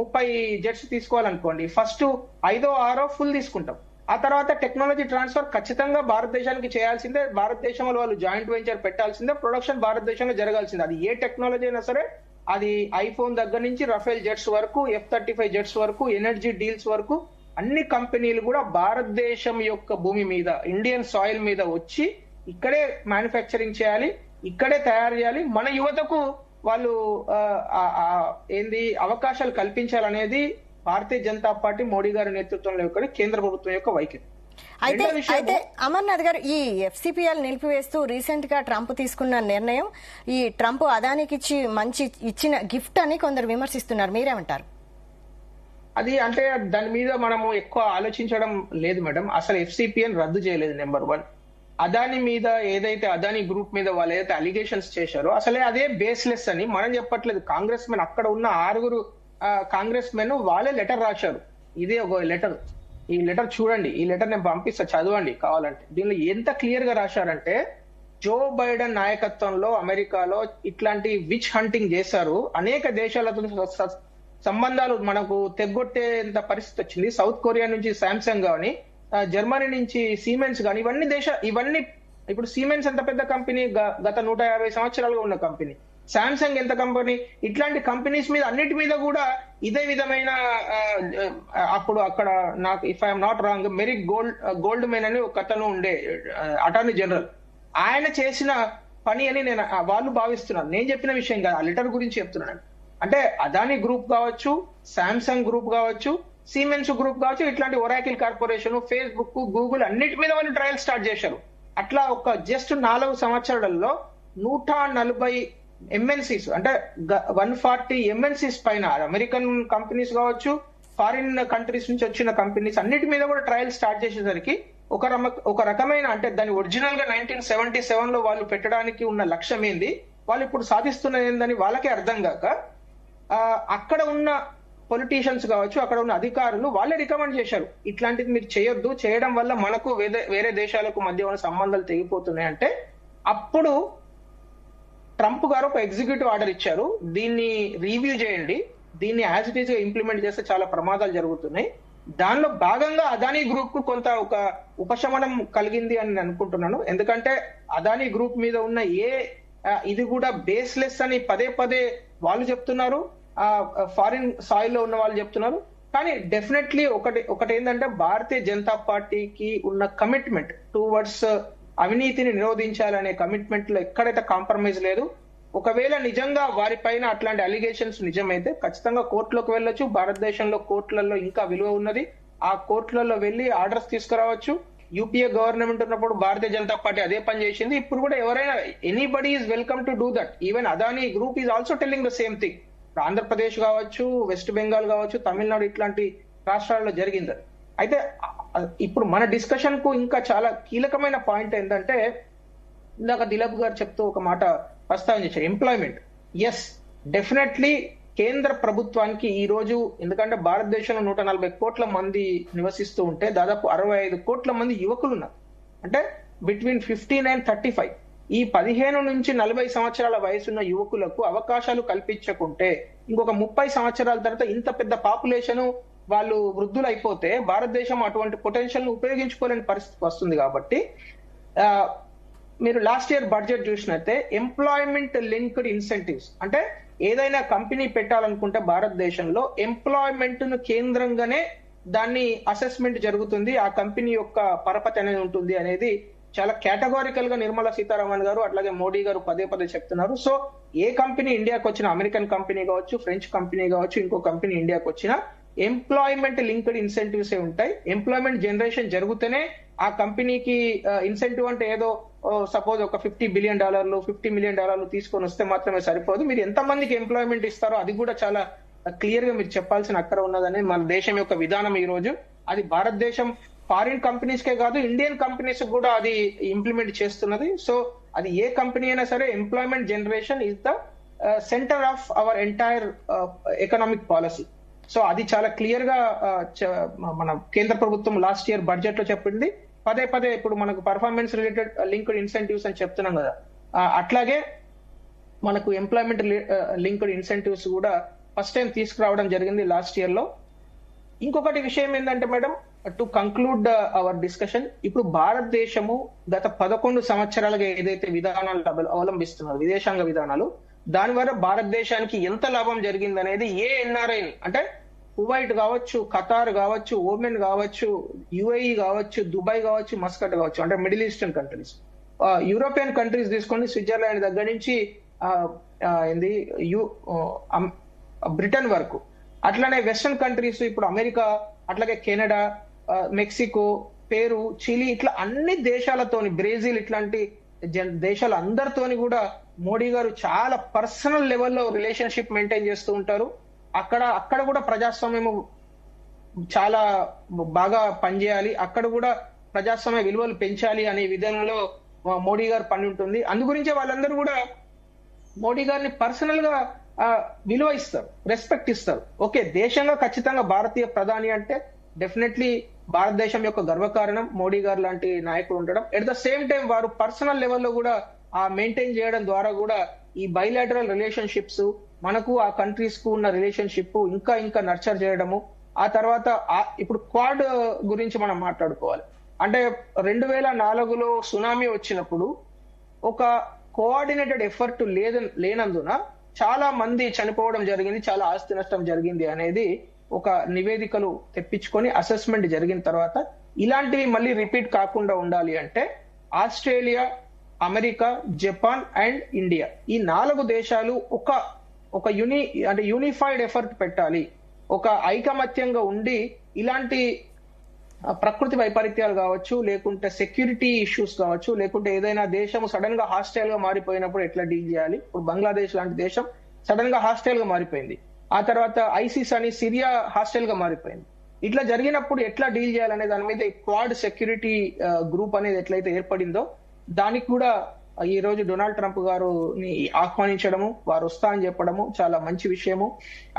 30 జెట్స్ తీసుకోవాలనుకోండి, ఫస్ట్ 5ో 6ో ఫుల్ తీసుకుంటాం. ఆ తర్వాత టెక్నాలజీ ట్రాన్స్ఫర్ ఖచ్చితంగా భారతదేశానికి చేయాల్సిందే, భారతదేశంలో వాళ్ళు జాయింట్ వెంచర్ పెట్టాల్సిందే, ప్రొడక్షన్ భారతదేశంలో జరగాల్సిందే. అది ఏ టెక్నాలజీ అయినా సరే, అది ఐఫోన్ దగ్గర నుంచి రఫేల్ జెట్స్ వరకు, F-35 జెట్స్ వరకు, ఎనర్జీ డీల్స్ వరకు అన్ని కంపెనీలు కూడా భారతదేశం యొక్క భూమి మీద, ఇండియన్ సాయిల్ మీద వచ్చి ఇక్కడే మ్యానుఫ్యాక్చరింగ్ చేయాలి, ఇక్కడే తయారు చేయాలి. మన యువతకు వాళ్ళు అవకాశాలు కల్పించాలనేది భారతీయ జనతా పార్టీ మోడీ గారి నేతృత్వంలో యొక్క కేంద్ర ప్రభుత్వం యొక్క వైఖరి. అయితే అమర్నాథ్ గారు, ఈ ఎఫ్సిపిఎల్ నిలిపివేస్తూ రీసెంట్ గా ట్రంప్ తీసుకున్న నిర్ణయం ఈ ట్రంప్ అదానికి ఇచ్చిన గిఫ్ట్ అని కొందరు విమర్శిస్తున్నారు, మీరేమంటారు? అది అంటే దాని మీద మనము ఎక్కువ ఆలోచించడం లేదు మేడం. అసలు ఎఫ్సిపిఎల్ రద్దు చేయలేదు. నెంబర్ 1, అదాని మీద ఏదైతే అదాని గ్రూప్ మీద వాళ్ళు ఏదైతే అలిగేషన్స్ చేశారో అసలే అదే బేస్లెస్ అని మనం చెప్పట్లేదు. కాంగ్రెస్ మెన్, అక్కడ ఉన్న 6 కాంగ్రెస్ మెన్ వాళ్ళే లెటర్ రాశారు. ఇదే ఒక లెటర్. ఈ లెటర్ చూడండి, ఈ లెటర్ నేను పంపిస్తా, చదవండి కావాలంటే. దీనిలో ఎంత క్లియర్ గా రాశారంటే, జో బైడెన్ నాయకత్వంలో అమెరికాలో ఇట్లాంటి విచ్ హంటింగ్ చేశారు. అనేక దేశాలతో సంబంధాలు మనకు తెగ్గొట్టేంత పరిస్థితి వచ్చింది. సౌత్ కొరియా నుంచి శాంసంగ్ కానీ, జర్మనీ నుంచి సీమెన్స్ కానీ, ఇవన్నీ ఇప్పుడు సీమెన్స్ ఎంత పెద్ద కంపెనీ, గత 150 సంవత్సరాలుగా ఉన్న కంపెనీ. శాంసంగ్ ఎంత కంపెనీ. ఇట్లాంటి కంపెనీస్ మీద అన్నిటి మీద కూడా ఇదే విధమైన అప్పుడు అక్కడ నాకు if I'm not wrong Merrick gold men అని ఒక అతను ఉండే అటార్నీ జనరల్, ఆయన చేసిన పని అని వాళ్ళు భావిస్తున్నారు. నేను చెప్పిన విషయం కాదు, ఆ లెటర్ గురించి చెప్తున్నాను. అంటే అదాని గ్రూప్ కావచ్చు, శాంసంగ్ గ్రూప్ కావచ్చు, సీమెన్స్ గ్రూప్ కావచ్చు, ఇట్లాంటి ఒరాకిల్ కార్పొరేషన్, ఫేస్బుక్, గూగుల్ అన్నిటి మీద వాళ్ళు ట్రయల్ స్టార్ట్ చేశారు. అట్లా ఒక జస్ట్ 4 సంవత్సరాలలో 140 ఎంఎన్సీస్, అంటే 140 ఎంఎన్సీస్ పైన అమెరికన్ కంపెనీస్ కావచ్చు, ఫారిన్ కంట్రీస్ నుంచి వచ్చిన కంపెనీస్ అన్నిటి మీద కూడా ట్రయల్ స్టార్ట్ చేసేసరికి ఒక రకమైన, అంటే దాని ఒరిజినల్ గా 1977 లో వాళ్ళు పెట్టడానికి ఉన్న లక్ష్యం ఏంది, వాళ్ళు ఇప్పుడు సాధిస్తున్నది ఏందని వాళ్ళకే అర్థం కాక అక్కడ ఉన్న పొలిటీషియన్స్ కావచ్చు, అక్కడ ఉన్న అధికారులు వాళ్ళే రికమెండ్ చేశారు, ఇట్లాంటిది మీరు చేయొద్దు, చేయడం వల్ల మనకు వేరే దేశాలకు మధ్య ఉన్న సంబంధాలు తెగిపోతున్నాయి. అంటే అప్పుడు ట్రంప్ గారు ఒక ఎగ్జిక్యూటివ్ ఆర్డర్ ఇచ్చారు, దీన్ని రివ్యూ చేయండి, దీన్ని యాజ్ ఇట్ ఈస్ గా ఇంప్లిమెంట్ చేస్తే చాలా ప్రమాదాలు జరుగుతున్నాయి. దానిలో భాగంగా అదానీ గ్రూప్ కు కొంత ఒక ఉపశమనం కలిగింది అని నేను అనుకుంటున్నాను. ఎందుకంటే అదానీ గ్రూప్ మీద ఉన్న ఇది కూడా బేస్లెస్ అని పదే వాళ్ళు చెప్తున్నారు, ఫారిన్ సాయిల్ లో ఉన్న వాళ్ళు చెప్తున్నారు. కానీ డెఫినెట్లీ ఒకటి ఏంటంటే, భారతీయ జనతా పార్టీకి ఉన్న కమిట్మెంట్ టువర్డ్స్ అవినీతిని నిరోధించాలనే కమిట్మెంట్ లో ఎక్కడైతే కాంప్రమైజ్ లేదు. ఒకవేళ నిజంగా వారిపైన అట్లాంటి అలిగేషన్స్ నిజమైతే ఖచ్చితంగా కోర్టులోకి వెళ్ళొచ్చు. భారతదేశంలో కోర్టులలో ఇంకా విలువ ఉన్నది. ఆ కోర్టులలో వెళ్లి ఆర్డర్స్ తీసుకురావచ్చు. యూపీఏ గవర్నమెంట్ ఉన్నప్పుడు భారతీయ జనతా పార్టీ అదే పని చేసింది. ఇప్పుడు కూడా ఎవరైనా anybody is welcome to do that. Even Adani group is also telling the same thing. Andhra Pradesh కావచ్చు, వెస్ట్ బెంగాల్ కావచ్చు, తమిళనాడు ఇట్లాంటి రాష్ట్రాల్లో జరిగింది. అయితే ఇప్పుడు మన డిస్కషన్ కు ఇంకా చాలా కీలకమైన పాయింట్ ఏంటంటే, ఇందాక దిలీప్ గారు చెప్తూ ఒక మాట ప్రస్తావించారు, ఎంప్లాయ్మెంట్. ఎస్, డెఫినెట్లీ కేంద్ర ప్రభుత్వానికి ఈ రోజు, ఎందుకంటే భారతదేశంలో 140 కోట్ల మంది నివసిస్తూ ఉంటే దాదాపు 65 కోట్ల మంది యువకులు ఉన్నారు. అంటే బిట్వీన్ 15 and 35, ఈ 15 నుంచి 40 సంవత్సరాల వయసున్న యువకులకు అవకాశాలు కల్పించకుంటే ఇంకొక 30 సంవత్సరాల తర్వాత ఇంత పెద్ద పాపులేషన్ వాళ్ళు వృద్ధులు అయిపోతే భారతదేశం అటువంటి పొటెన్షియల్ ను ఉపయోగించుకోలేని పరిస్థితి వస్తుంది. కాబట్టి మీరు లాస్ట్ ఇయర్ బడ్జెట్ చూసినట్టే ఎంప్లాయ్మెంట్ లింక్డ్ ఇన్సెంటివ్స్, అంటే ఏదైనా కంపెనీ పెట్టాలనుకుంటే భారతదేశంలో ఎంప్లాయ్మెంట్ ను కేంద్రంగానే దాన్ని అసెస్మెంట్ జరుగుతుంది, ఆ కంపెనీ యొక్క పరపతి అనేది ఉంటుంది అనేది చాలా కేటగారికల్ గా నిర్మలా సీతారామన్ గారు అట్లాగే మోడీ గారు పదే చెప్తున్నారు. సో ఏ కంపెనీ ఇండియాకి వచ్చినా, అమెరికన్ కంపెనీ కావచ్చు, ఫ్రెంచ్ కంపెనీ కావచ్చు, ఇంకో కంపెనీ ఇండియాకి వచ్చినా ఎంప్లాయ్మెంట్ లింక్డ్ ఇన్సెంటివ్స్ ఏ ఉంటాయి. ఎంప్లాయ్మెంట్ జనరేషన్ జరుగుతూనే ఆ కంపెనీకి ఇన్సెంటివ్ అంటే ఏదో సపోజ్ ఒక $50 బిలియన్ $50 మిలియన్ తీసుకొని వస్తే మాత్రమే సరిపోదు. మీరు ఎంత మందికి ఎంప్లాయ్మెంట్ ఇస్తారో అది కూడా చాలా క్లియర్ గా మీరు చెప్పాల్సిన అక్కర ఉన్నదని మన దేశం యొక్క విధానం. ఈ రోజు అది భారతదేశం ఫారిన్ కంపెనీస్ కే కాదు, ఇండియన్ కంపెనీస్ కూడా అది ఇంప్లిమెంట్ చేస్తున్నది. సో అది ఏ కంపెనీ అయినా సరే employment generation is the centre of our entire economic policy. So అది చాలా క్లియర్ గా మన కేంద్ర ప్రభుత్వం లాస్ట్ ఇయర్ బడ్జెట్ లో చెప్పింది. పదే ఇప్పుడు మనకు పర్ఫార్మెన్స్ రిలేటెడ్ లింక్డ్ ఇన్సెంటివ్స్ అని చెప్తున్నాం కదా, అట్లాగే మనకు ఎంప్లాయ్మెంట్ లింక్డ్ ఇన్సెంటివ్స్ కూడా ఫస్ట్ టైం తీసుకురావడం జరిగింది లాస్ట్ ఇయర్ లో. ఇంకొకటి విషయం ఏంటంటే madam, to conclude our discussion, ఇప్పుడు భారతదేశము గత 11 సంవత్సరాలుగా ఏదైతే విధానాలు అవలంబిస్తున్నారు, విదేశాంగ విధానాలు, దానివల్ల భారతదేశానికి ఎంత లాభం జరిగింది అనేది ఏ ఎన్ఆర్ఐ, అంటే కువైట్ కావచ్చు, ఖతార్ కావచ్చు, ఓమెన్ కావచ్చు, యుఏఈ కావచ్చు, దుబాయ్ కావచ్చు, మస్కట్ కావచ్చు, అంటే middle eastern countries, European countries తీసుకోండి, స్విట్జర్లాండ్ దగ్గర నుంచి బ్రిటన్ వరకు అట్లానే వెస్టర్న్ కంట్రీస్ ఇప్పుడు అమెరికా, అట్లాగే కెనడా, మెక్సికో, పేరు, చిలీ ఇట్లా అన్ని దేశాలతోని, బ్రెజిల్ ఇట్లాంటి దేశాల అందరితోని కూడా మోడీ గారు చాలా పర్సనల్ లెవెల్లో రిలేషన్షిప్ మెయింటైన్ చేస్తూ ఉంటారు. అక్కడ కూడా ప్రజాస్వామ్యం చాలా బాగా పనిచేయాలి, అక్కడ కూడా ప్రజాస్వామ్య విలువలు పెంచాలి అనే విధానంలో మోడీ గారు పని ఉంటుంది. అందుగురించే వాళ్ళందరూ కూడా మోడీ గారిని పర్సనల్ గా విలువ ఇస్తారు, రెస్పెక్ట్ ఇస్తారు. ఓకే, దేశంగా ఖచ్చితంగా భారతీయ ప్రధాని అంటే డెఫినెట్లీ భారతదేశం యొక్క గర్వకారణం మోడీ గారు లాంటి నాయకుడు ఉండడం. ఎట్ ద సేమ్ టైం వారు పర్సనల్ లెవెల్లో కూడా మెయింటైన్ చేయడం ద్వారా కూడా ఈ బైలాటరల్ రిలేషన్షిప్స్, మనకు ఆ కంట్రీస్ కు ఉన్న రిలేషన్షిప్ ఇంకా ఇంకా నర్చర్ చేయడము. ఆ తర్వాత ఇప్పుడు క్వాడ్ గురించి మనం మాట్లాడుకోవాలి. అంటే 2004లో సునామీ వచ్చినప్పుడు ఒక కోఆర్డినేటెడ్ ఎఫర్ట్ లేనందున చాలా మంది చనిపోవడం జరిగింది, చాలా ఆస్తి నష్టం జరిగింది అనేది ఒక నివేదికలు తెప్పించుకొని అసెస్మెంట్ జరిగిన తర్వాత ఇలాంటివి మళ్ళీ రిపీట్ కాకుండా ఉండాలి అంటే Australia, America, Japan and India ఈ 4 దేశాలు ఒక యూనిఫైడ్ ఎఫర్ట్ పెట్టాలి, ఒక ఐకమత్యంగా ఉండి ఇలాంటి ప్రకృతి వైపరీత్యాలు కావచ్చు, లేకుంటే సెక్యూరిటీ ఇష్యూస్ కావచ్చు, లేకుంటే ఏదైనా దేశం సడన్ గా హాస్టైల్ గా మారిపోయినప్పుడు ఎట్లా డీల్ చేయాలి. ఇప్పుడు బంగ్లాదేశ్ లాంటి దేశం సడన్ గా హాస్టైల్ గా మారిపోయింది, ఆ తర్వాత ఐసిస్ అని సిరియా హాస్టైల్ గా మారిపోయింది. ఇట్లా జరిగినప్పుడు ఎట్లా డీల్ చేయాలనే దాని మీద క్వాడ్ సెక్యూరిటీ గ్రూప్ అనేది ఎట్లయితే ఏర్పడిందో దానికి కూడా ఈ రోజు డొనాల్డ్ ట్రంప్ గారుని ఆహ్వానించడము, వారు వస్తా అని చెప్పడము చాలా మంచి విషయము.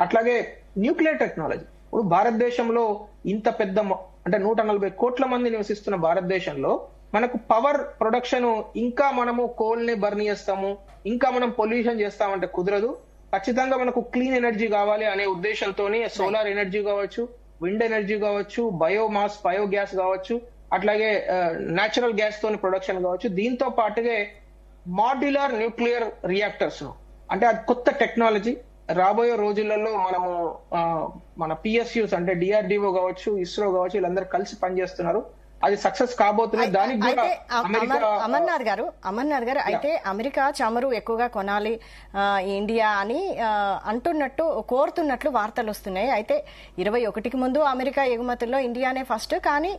అట్లాగే న్యూక్లియర్ టెక్నాలజీ, ఇప్పుడు భారతదేశంలో ఇంత పెద్ద అంటే 140 కోట్ల మంది నివసిస్తున్న భారతదేశంలో మనకు పవర్ ప్రొడక్షన్ ఇంకా మనము కోల్ ని బర్న్ చేస్తాము, ఇంకా మనం పొల్యూషన్ చేస్తామంటే కుదరదు. ఖచ్చితంగా మనకు క్లీన్ ఎనర్జీ కావాలి అనే ఉద్దేశంతోనే సోలార్ ఎనర్జీ కావచ్చు, విండ్ ఎనర్జీ కావచ్చు, బయోగ్యాస్ కావచ్చు, అట్లాగే న్యాచురల్ గ్యాస్ తోని ప్రొడక్షన్ కావచ్చు. దీంతో పాటుగా మాడ్యులర్ న్యూక్లియర్ రియాక్టర్స్ అంటే అది కొత్త టెక్నాలజీ. రాబోయే రోజులలో మనము మన పిఎస్యూస్ అంటే డిఆర్డిఓ కావచ్చు, ఇస్రో కావచ్చు, వీళ్ళందరూ కలిసి పనిచేస్తున్నారు. అది సక్సెస్ కాబోతున్నది. దానికి కూడా అమర్నాథ్ గారు అయితే అమెరికా చమురు ఎక్కువగా కొనాలి ఇండియా అని కోరుతున్నట్లు వార్తలు వస్తున్నాయి. అయితే 21కి ముందు అమెరికా ఎగుమతుల్లో ఇండియానే ఫస్ట్, కానీ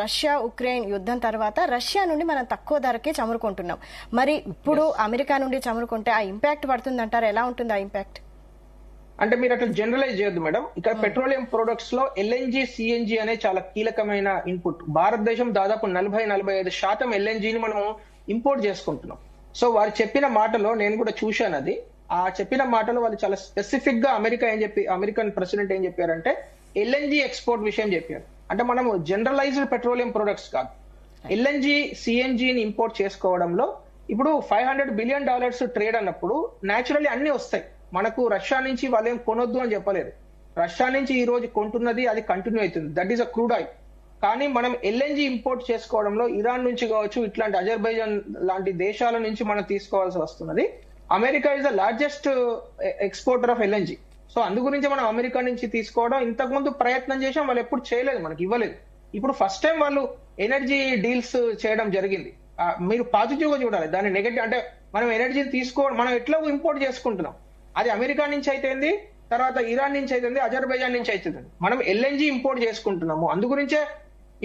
రష్యా ఉక్రెయిన్ యుద్ధం తర్వాత రష్యా నుండి మనం తక్కువ ధరకే చమురు కొంటున్నాం. మరి ఇప్పుడు అమెరికా నుండి చమురు కొంటే ఆ ఇంపాక్ట్ పడుతుందంటారు? ఎలా ఉంటుంది ఆ ఇంపాక్ట్? అంటే మీరు అట్లా జనరలైజ్ చేయొద్దు మేడం. ఇక్కడ పెట్రోలియం ప్రొడక్ట్స్ లో ఎల్ఎన్జీ, సిఎన్జి అనే చాలా కీలకమైన ఇన్పుట్. భారతదేశం దాదాపు 40-45% ఎల్ఎన్జీని మనం ఇంపోర్ట్ చేసుకుంటున్నాం. సో వారు చెప్పిన మాటలో నేను కూడా చూశాను అది. ఆ చెప్పిన మాటలో వాళ్ళు చాలా స్పెసిఫిక్ గా అమెరికన్ ప్రెసిడెంట్ ఏం చెప్పారంటే ఎల్ఎన్జీ ఎక్స్పోర్ట్ విషయం చెప్పారు. అంటే మనము జనరలైజ్డ్ పెట్రోలియం ప్రొడక్ట్స్ కాదు, ఎల్ఎన్జీ, సిఎన్జిని ఇంపోర్ట్ చేసుకోవడంలో ఇప్పుడు $500 బిలియన్ ట్రేడ్ అన్నప్పుడు న్యాచురల్లీ అన్ని వస్తాయి. మనకు రష్యా నుంచి వాళ్ళు ఏం కొనొద్దు అని చెప్పలేదు. రష్యా నుంచి ఈ రోజు కొంటున్నది అది కంటిన్యూ అవుతుంది, that is a crude oil. కానీ మనం ఎల్ఎన్జీ ఇంపోర్ట్ చేసుకోవడంలో ఇరాన్ నుంచి కావచ్చు, ఇట్లాంటి అజర్బైజాన్ లాంటి దేశాల నుంచి మనం తీసుకోవాల్సి వస్తున్నది. America is the largest exporter of LNG. So అందు గురించి మనం అమెరికా నుంచి తీసుకోవడం ఇంతకుముందు ప్రయత్నం చేసాం, వాళ్ళు ఎప్పుడు చేయలేదు, మనకి ఇవ్వలేదు. ఇప్పుడు ఫస్ట్ టైం వాళ్ళు ఎనర్జీ డీల్స్ చేయడం జరిగింది. మీరు పాజిటివ్ గా చూడాలి, దాన్ని నెగటివ్ అంటే మనం ఎనర్జీ తీసుకోవడం మనం ఎట్లా ఇంపోర్ట్ చేసుకుంటున్నాం, అది అమెరికా నుంచి అయితేంది, తర్వాత ఇరాన్ నుంచి అయితేంది, అజర్బైజాన్ నుంచి అవుతుంది. మనం ఎల్ఎన్జీ ఇంపోర్ట్ చేసుకుంటున్నాము. అందుగురించే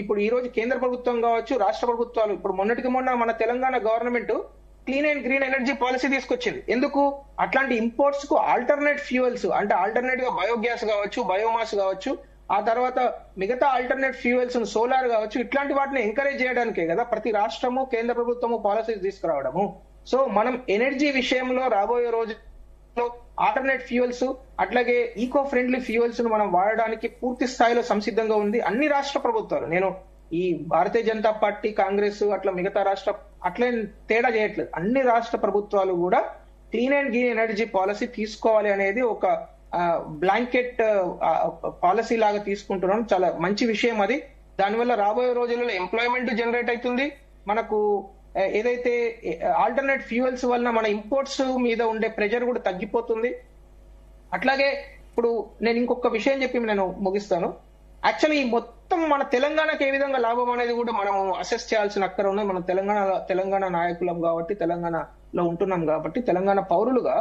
ఇప్పుడు ఈ రోజు కేంద్ర ప్రభుత్వం కావచ్చు, రాష్ట్ర ప్రభుత్వాలు, ఇప్పుడు మొన్నటికి మొన్న మన Telangana government clean and green energy policy తీసుకొచ్చింది. ఎందుకు? అట్లాంటి ఇంపోర్ట్స్ కు ఆల్టర్నేట్ ఫ్యూయల్స్ అంటే ఆల్టర్నేట్ గా బయోగ్యాస్ కావచ్చు, బయోమాస్ కావచ్చు, ఆ తర్వాత మిగతా ఆల్టర్నేట్ ఫ్యూయల్స్ సోలార్ కావచ్చు, ఇట్లాంటి వాటిని ఎంకరేజ్ చేయడానికే కదా ప్రతి రాష్ట్రము కేంద్ర ప్రభుత్వము పాలసీస్ తీసుకురావడము. సో మనం ఎనర్జీ విషయంలో రాబోయే రోజు ఆల్టర్నేట్ ఫ్యూయల్స్ అట్లాగే ఈకో ఫ్రెండ్లీ ఫ్యూయల్స్ ను మనం వాడడానికి పూర్తి స్థాయిలో సంసిద్ధంగా ఉంది అన్ని రాష్ట్ర ప్రభుత్వాలు. నేను ఈ భారతీయ జనతా పార్టీ, కాంగ్రెస్ అట్లా మిగతా అట్లే తేడా చేయట్లేదు. అన్ని రాష్ట్ర ప్రభుత్వాలు కూడా clean and green energy policy తీసుకోవాలి అనేది ఒక బ్లాంకెట్ పాలసీ లాగా తీసుకుంటున్నాం. చాలా మంచి విషయం అది. దానివల్ల రాబోయే రోజులలో ఎంప్లాయ్మెంట్ జనరేట్ అవుతుంది. మనకు ఏదైతే ఆల్టర్నేట్ ఫ్యూయల్స్ వలన మన ఇంపోర్ట్స్ మీద ఉండే ప్రెషర్ కూడా తగ్గిపోతుంది. అట్లాగే ఇప్పుడు నేను ఇంకొక విషయం చెప్పి నేను ముగిస్తాను. యాక్చువల్లీ ఈ మొత్తం మన తెలంగాణకు ఏ విధంగా లాభం అనేది కూడా మనం అసెస్ చేయాల్సిన అక్కర ఉన్నాయి. మనం తెలంగాణ నాయకులం కాబట్టి, తెలంగాణలో ఉంటున్నాం కాబట్టి, తెలంగాణ పౌరులుగా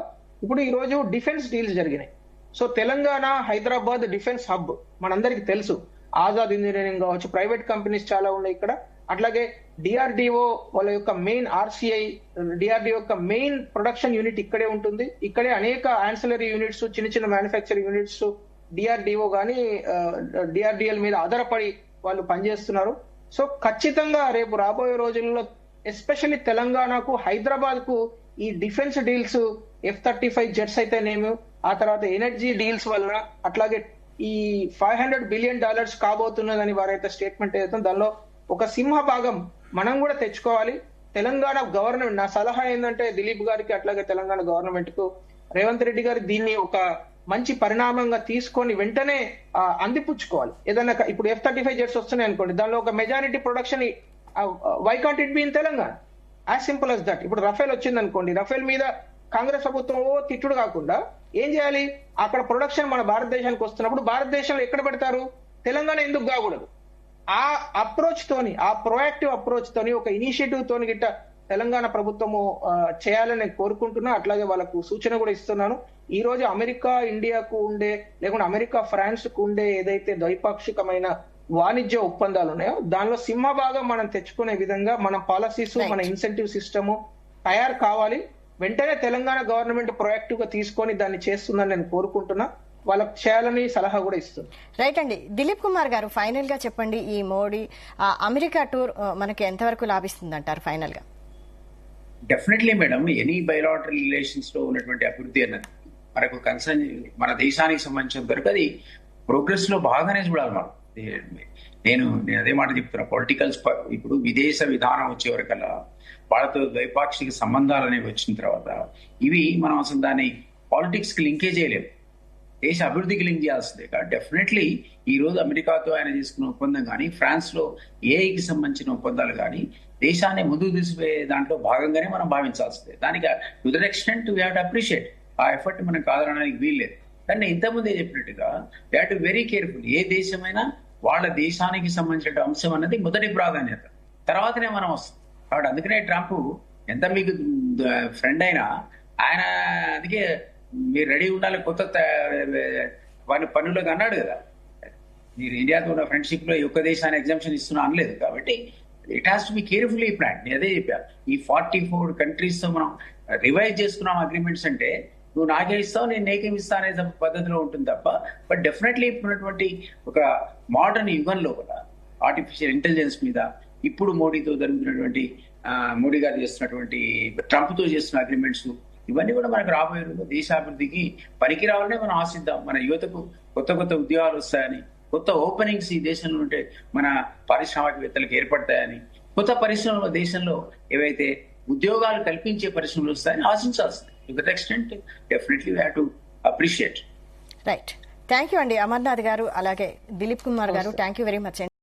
ఇప్పుడు ఈ రోజు డిఫెన్స్ డీల్స్ జరిగినాయి. So Telangana, Hyderabad defence hub మనందరికి తెలుసు. ఆజాద్ ఇంజనీరింగ్ కావచ్చు, ప్రైవేట్ కంపెనీస్ చాలా ఉన్నాయి ఇక్కడ. అట్లాగే డిఆర్డిఓ వాళ్ళ యొక్క మెయిన్ RCI, డిఆర్డిఓ యొక్క మెయిన్ ప్రొడక్షన్ యూనిట్ ఇక్కడే ఉంటుంది. ఇక్కడే అనేక ఆన్సిలరీ యూనిట్స్, చిన్న చిన్న మ్యానుఫ్యాక్చరింగ్ యూనిట్స్ డిఆర్డిఓ కానీ డిఆర్డిఎల్ మీద ఆధారపడి వాళ్ళు పనిచేస్తున్నారు. సో ఖచ్చితంగా రేపు రాబోయే రోజుల్లో ఎస్పెషల్లీ తెలంగాణకు, హైదరాబాద్ కు ఈ డిఫెన్స్ డీల్స్, F-35 జెట్స్ అయితేనేమి, ఆ తర్వాత ఎనర్జీ డీల్స్ వలన, అట్లాగే ఈ $500 బిలియన్ కాబోతున్నదని వారైతే స్టేట్మెంట్ ఏదైతే దానిలో ఒక సింహ భాగం మనం కూడా తెచ్చుకోవాలి. తెలంగాణ గవర్నమెంట్, నా సలహా ఏంటంటే దిలీప్ గారికి అట్లాగే తెలంగాణ గవర్నమెంట్ కు, రేవంత్ రెడ్డి గారు దీన్ని ఒక మంచి పరిణామంగా తీసుకొని వెంటనే అందిపుచ్చుకోవాలి. ఏదన్నా ఇప్పుడు F-35 జెట్స్ వస్తున్నాయి అనుకోండి, దానిలో ఒక majority production why can't it be in Telangana? As simple as that. ఇప్పుడు రఫేల్ వచ్చింది అనుకోండి, రఫేల్ మీద కాంగ్రెస్ ప్రభుత్వం తిట్టుడు కాకుండా ఏం చేయాలి, అక్కడ ప్రొడక్షన్ మన భారతదేశానికి వస్తున్నప్పుడు భారతదేశంలో ఎక్కడ పెడతారు? తెలంగాణ ఎందుకు కాకూడదు? ఆ అప్రోచ్ తోని, ఆ ప్రొయాక్టివ్ అప్రోచ్ తోని, ఒక ఇనిషియేటివ్ తోని గిట్ట తెలంగాణ ప్రభుత్వము చేయాలని నేను కోరుకుంటున్నా. అట్లాగే వాళ్ళకు సూచన కూడా ఇస్తున్నాను. ఈ రోజు అమెరికా ఇండియాకు ఉండే, లేకుంటే అమెరికా ఫ్రాన్స్ కు ఉండే ఏదైతే ద్వైపాక్షికమైన వాణిజ్య ఒప్పందాలు ఉన్నాయో దానిలో సింహభాగం మనం తెచ్చుకునే విధంగా మన పాలసీస్, మన ఇన్సెంటివ్ సిస్టమ్ తయారు కావాలి. వెంటనే తెలంగాణ గవర్నమెంట్ ప్రొయాక్టివ్ గా తీసుకొని దాన్ని చేస్తుందని నేను కోరుకుంటున్నా. వాళ్ళకి చేయాలని సలహా కూడా ఇస్తుంది. రైట్ అండి. దిలీప్ కుమార్ గారు, ఫైనల్ గా చెప్పండి, ఈ మోడీ అమెరికా టూర్ మనకి ఎంతవరకు లాభిస్తుంది అంటారు ఫైనల్ గా? Definitely madam, any bilateral relations లో ఉన్నటువంటి అభివృద్ధి అన్నది మనకు కన్సర్న్, మన దేశానికి సంబంధించిన వరకు అది ప్రోగ్రెస్ లో బాగానే చూడాలి మనం. నేను అదే మాట చెప్తున్నా, పొలిటికల్స్ ఇప్పుడు విదేశ విధానం వచ్చే వరకల్లా వాళ్ళతో ద్వైపాక్షిక సంబంధాలు అనేవి వచ్చిన తర్వాత ఇవి మనం అసలు దాన్ని పాలిటిక్స్ కి లింకే చేయలేము, దేశ అభివృద్ధికి లింక్ చేయాల్సిందే. డెఫినెట్లీ ఈ రోజు అమెరికాతో ఆయన తీసుకున్న ఒప్పందం కానీ, ఫ్రాన్స్ లో ఏఐకి సంబంధించిన ఒప్పందాలు కానీ దేశాన్ని ముందుకు తీసుకుపోయే దాంట్లో భాగంగానే మనం భావించాల్సిందే. దానికి to that extent we have to appreciate. ఆ ఎఫర్ట్ మనం కాదనడానికి వీల్లేదు. కానీ ఇంతకుముందే చెప్పినట్టుగా we have to very careful. ఏ దేశమైనా వాళ్ళ దేశానికి సంబంధించిన అంశం అన్నది మొదటి ప్రాధాన్యత, తర్వాతనే మనం వస్తాం. కాబట్టి అందుకనే ట్రంప్ ఎంత మీకు ఫ్రెండ్ అయినా ఆయన అందుకే మీరు రెడీ ఉండాలి కొత్త పనులకు అన్నాడు కదా. మీరు ఇండియాతో ఉన్న ఫ్రెండ్షిప్ లో ఒక్క దేశాన్ని ఎగ్జామ్షన్ ఇస్తున్నా అనలేదు. కాబట్టి it has to be carefully plan. నేను అదే చెప్పాను, ఈ 44 కంట్రీస్ తో మనం రివైజ్ చేసుకున్నాం అగ్రిమెంట్స్ అంటే, నువ్వు నాకే ఇస్తావు నేను నీకేమి ఇస్తా అనే పద్ధతిలో ఉంటుంది తప్ప. బట్ డెఫినెట్లీ ఇప్పుడున్నటువంటి ఒక మోడర్న్ యుగంలో కూడా ఆర్టిఫిషియల్ ఇంటెలిజెన్స్ మీద ఇప్పుడు మోడీతో జరుగుతున్నటువంటి, మోడీ గారు చేస్తున్నటువంటి, ట్రంప్ తో చేస్తున్న అగ్రిమెంట్స్, ఇవన్నీ కూడా మనకు రాబోయే రోజుల్లో దేశాభివృద్ధికి పనికి రావాలనే మనం ఆశిద్దాం. మన యువతకు కొత్త కొత్త ఉద్యోగాలు వస్తాయని, కొత్త ఓపెనింగ్స్ ఈ దేశంలో ఉంటే మన పారిశ్రామికవేత్తలకు ఏర్పడతాయని, కొత్త పరిశ్రమలు దేశంలో ఏవైతే ఉద్యోగాలు కల్పించే పరిశ్రమలు వస్తాయని ఆశించాల్సింది. To that extent definitely we have to appreciate. Right. Thank you అండి అమర్నాథ్ గారు, అలాగే Dilip Kumar garu. Thank you very much.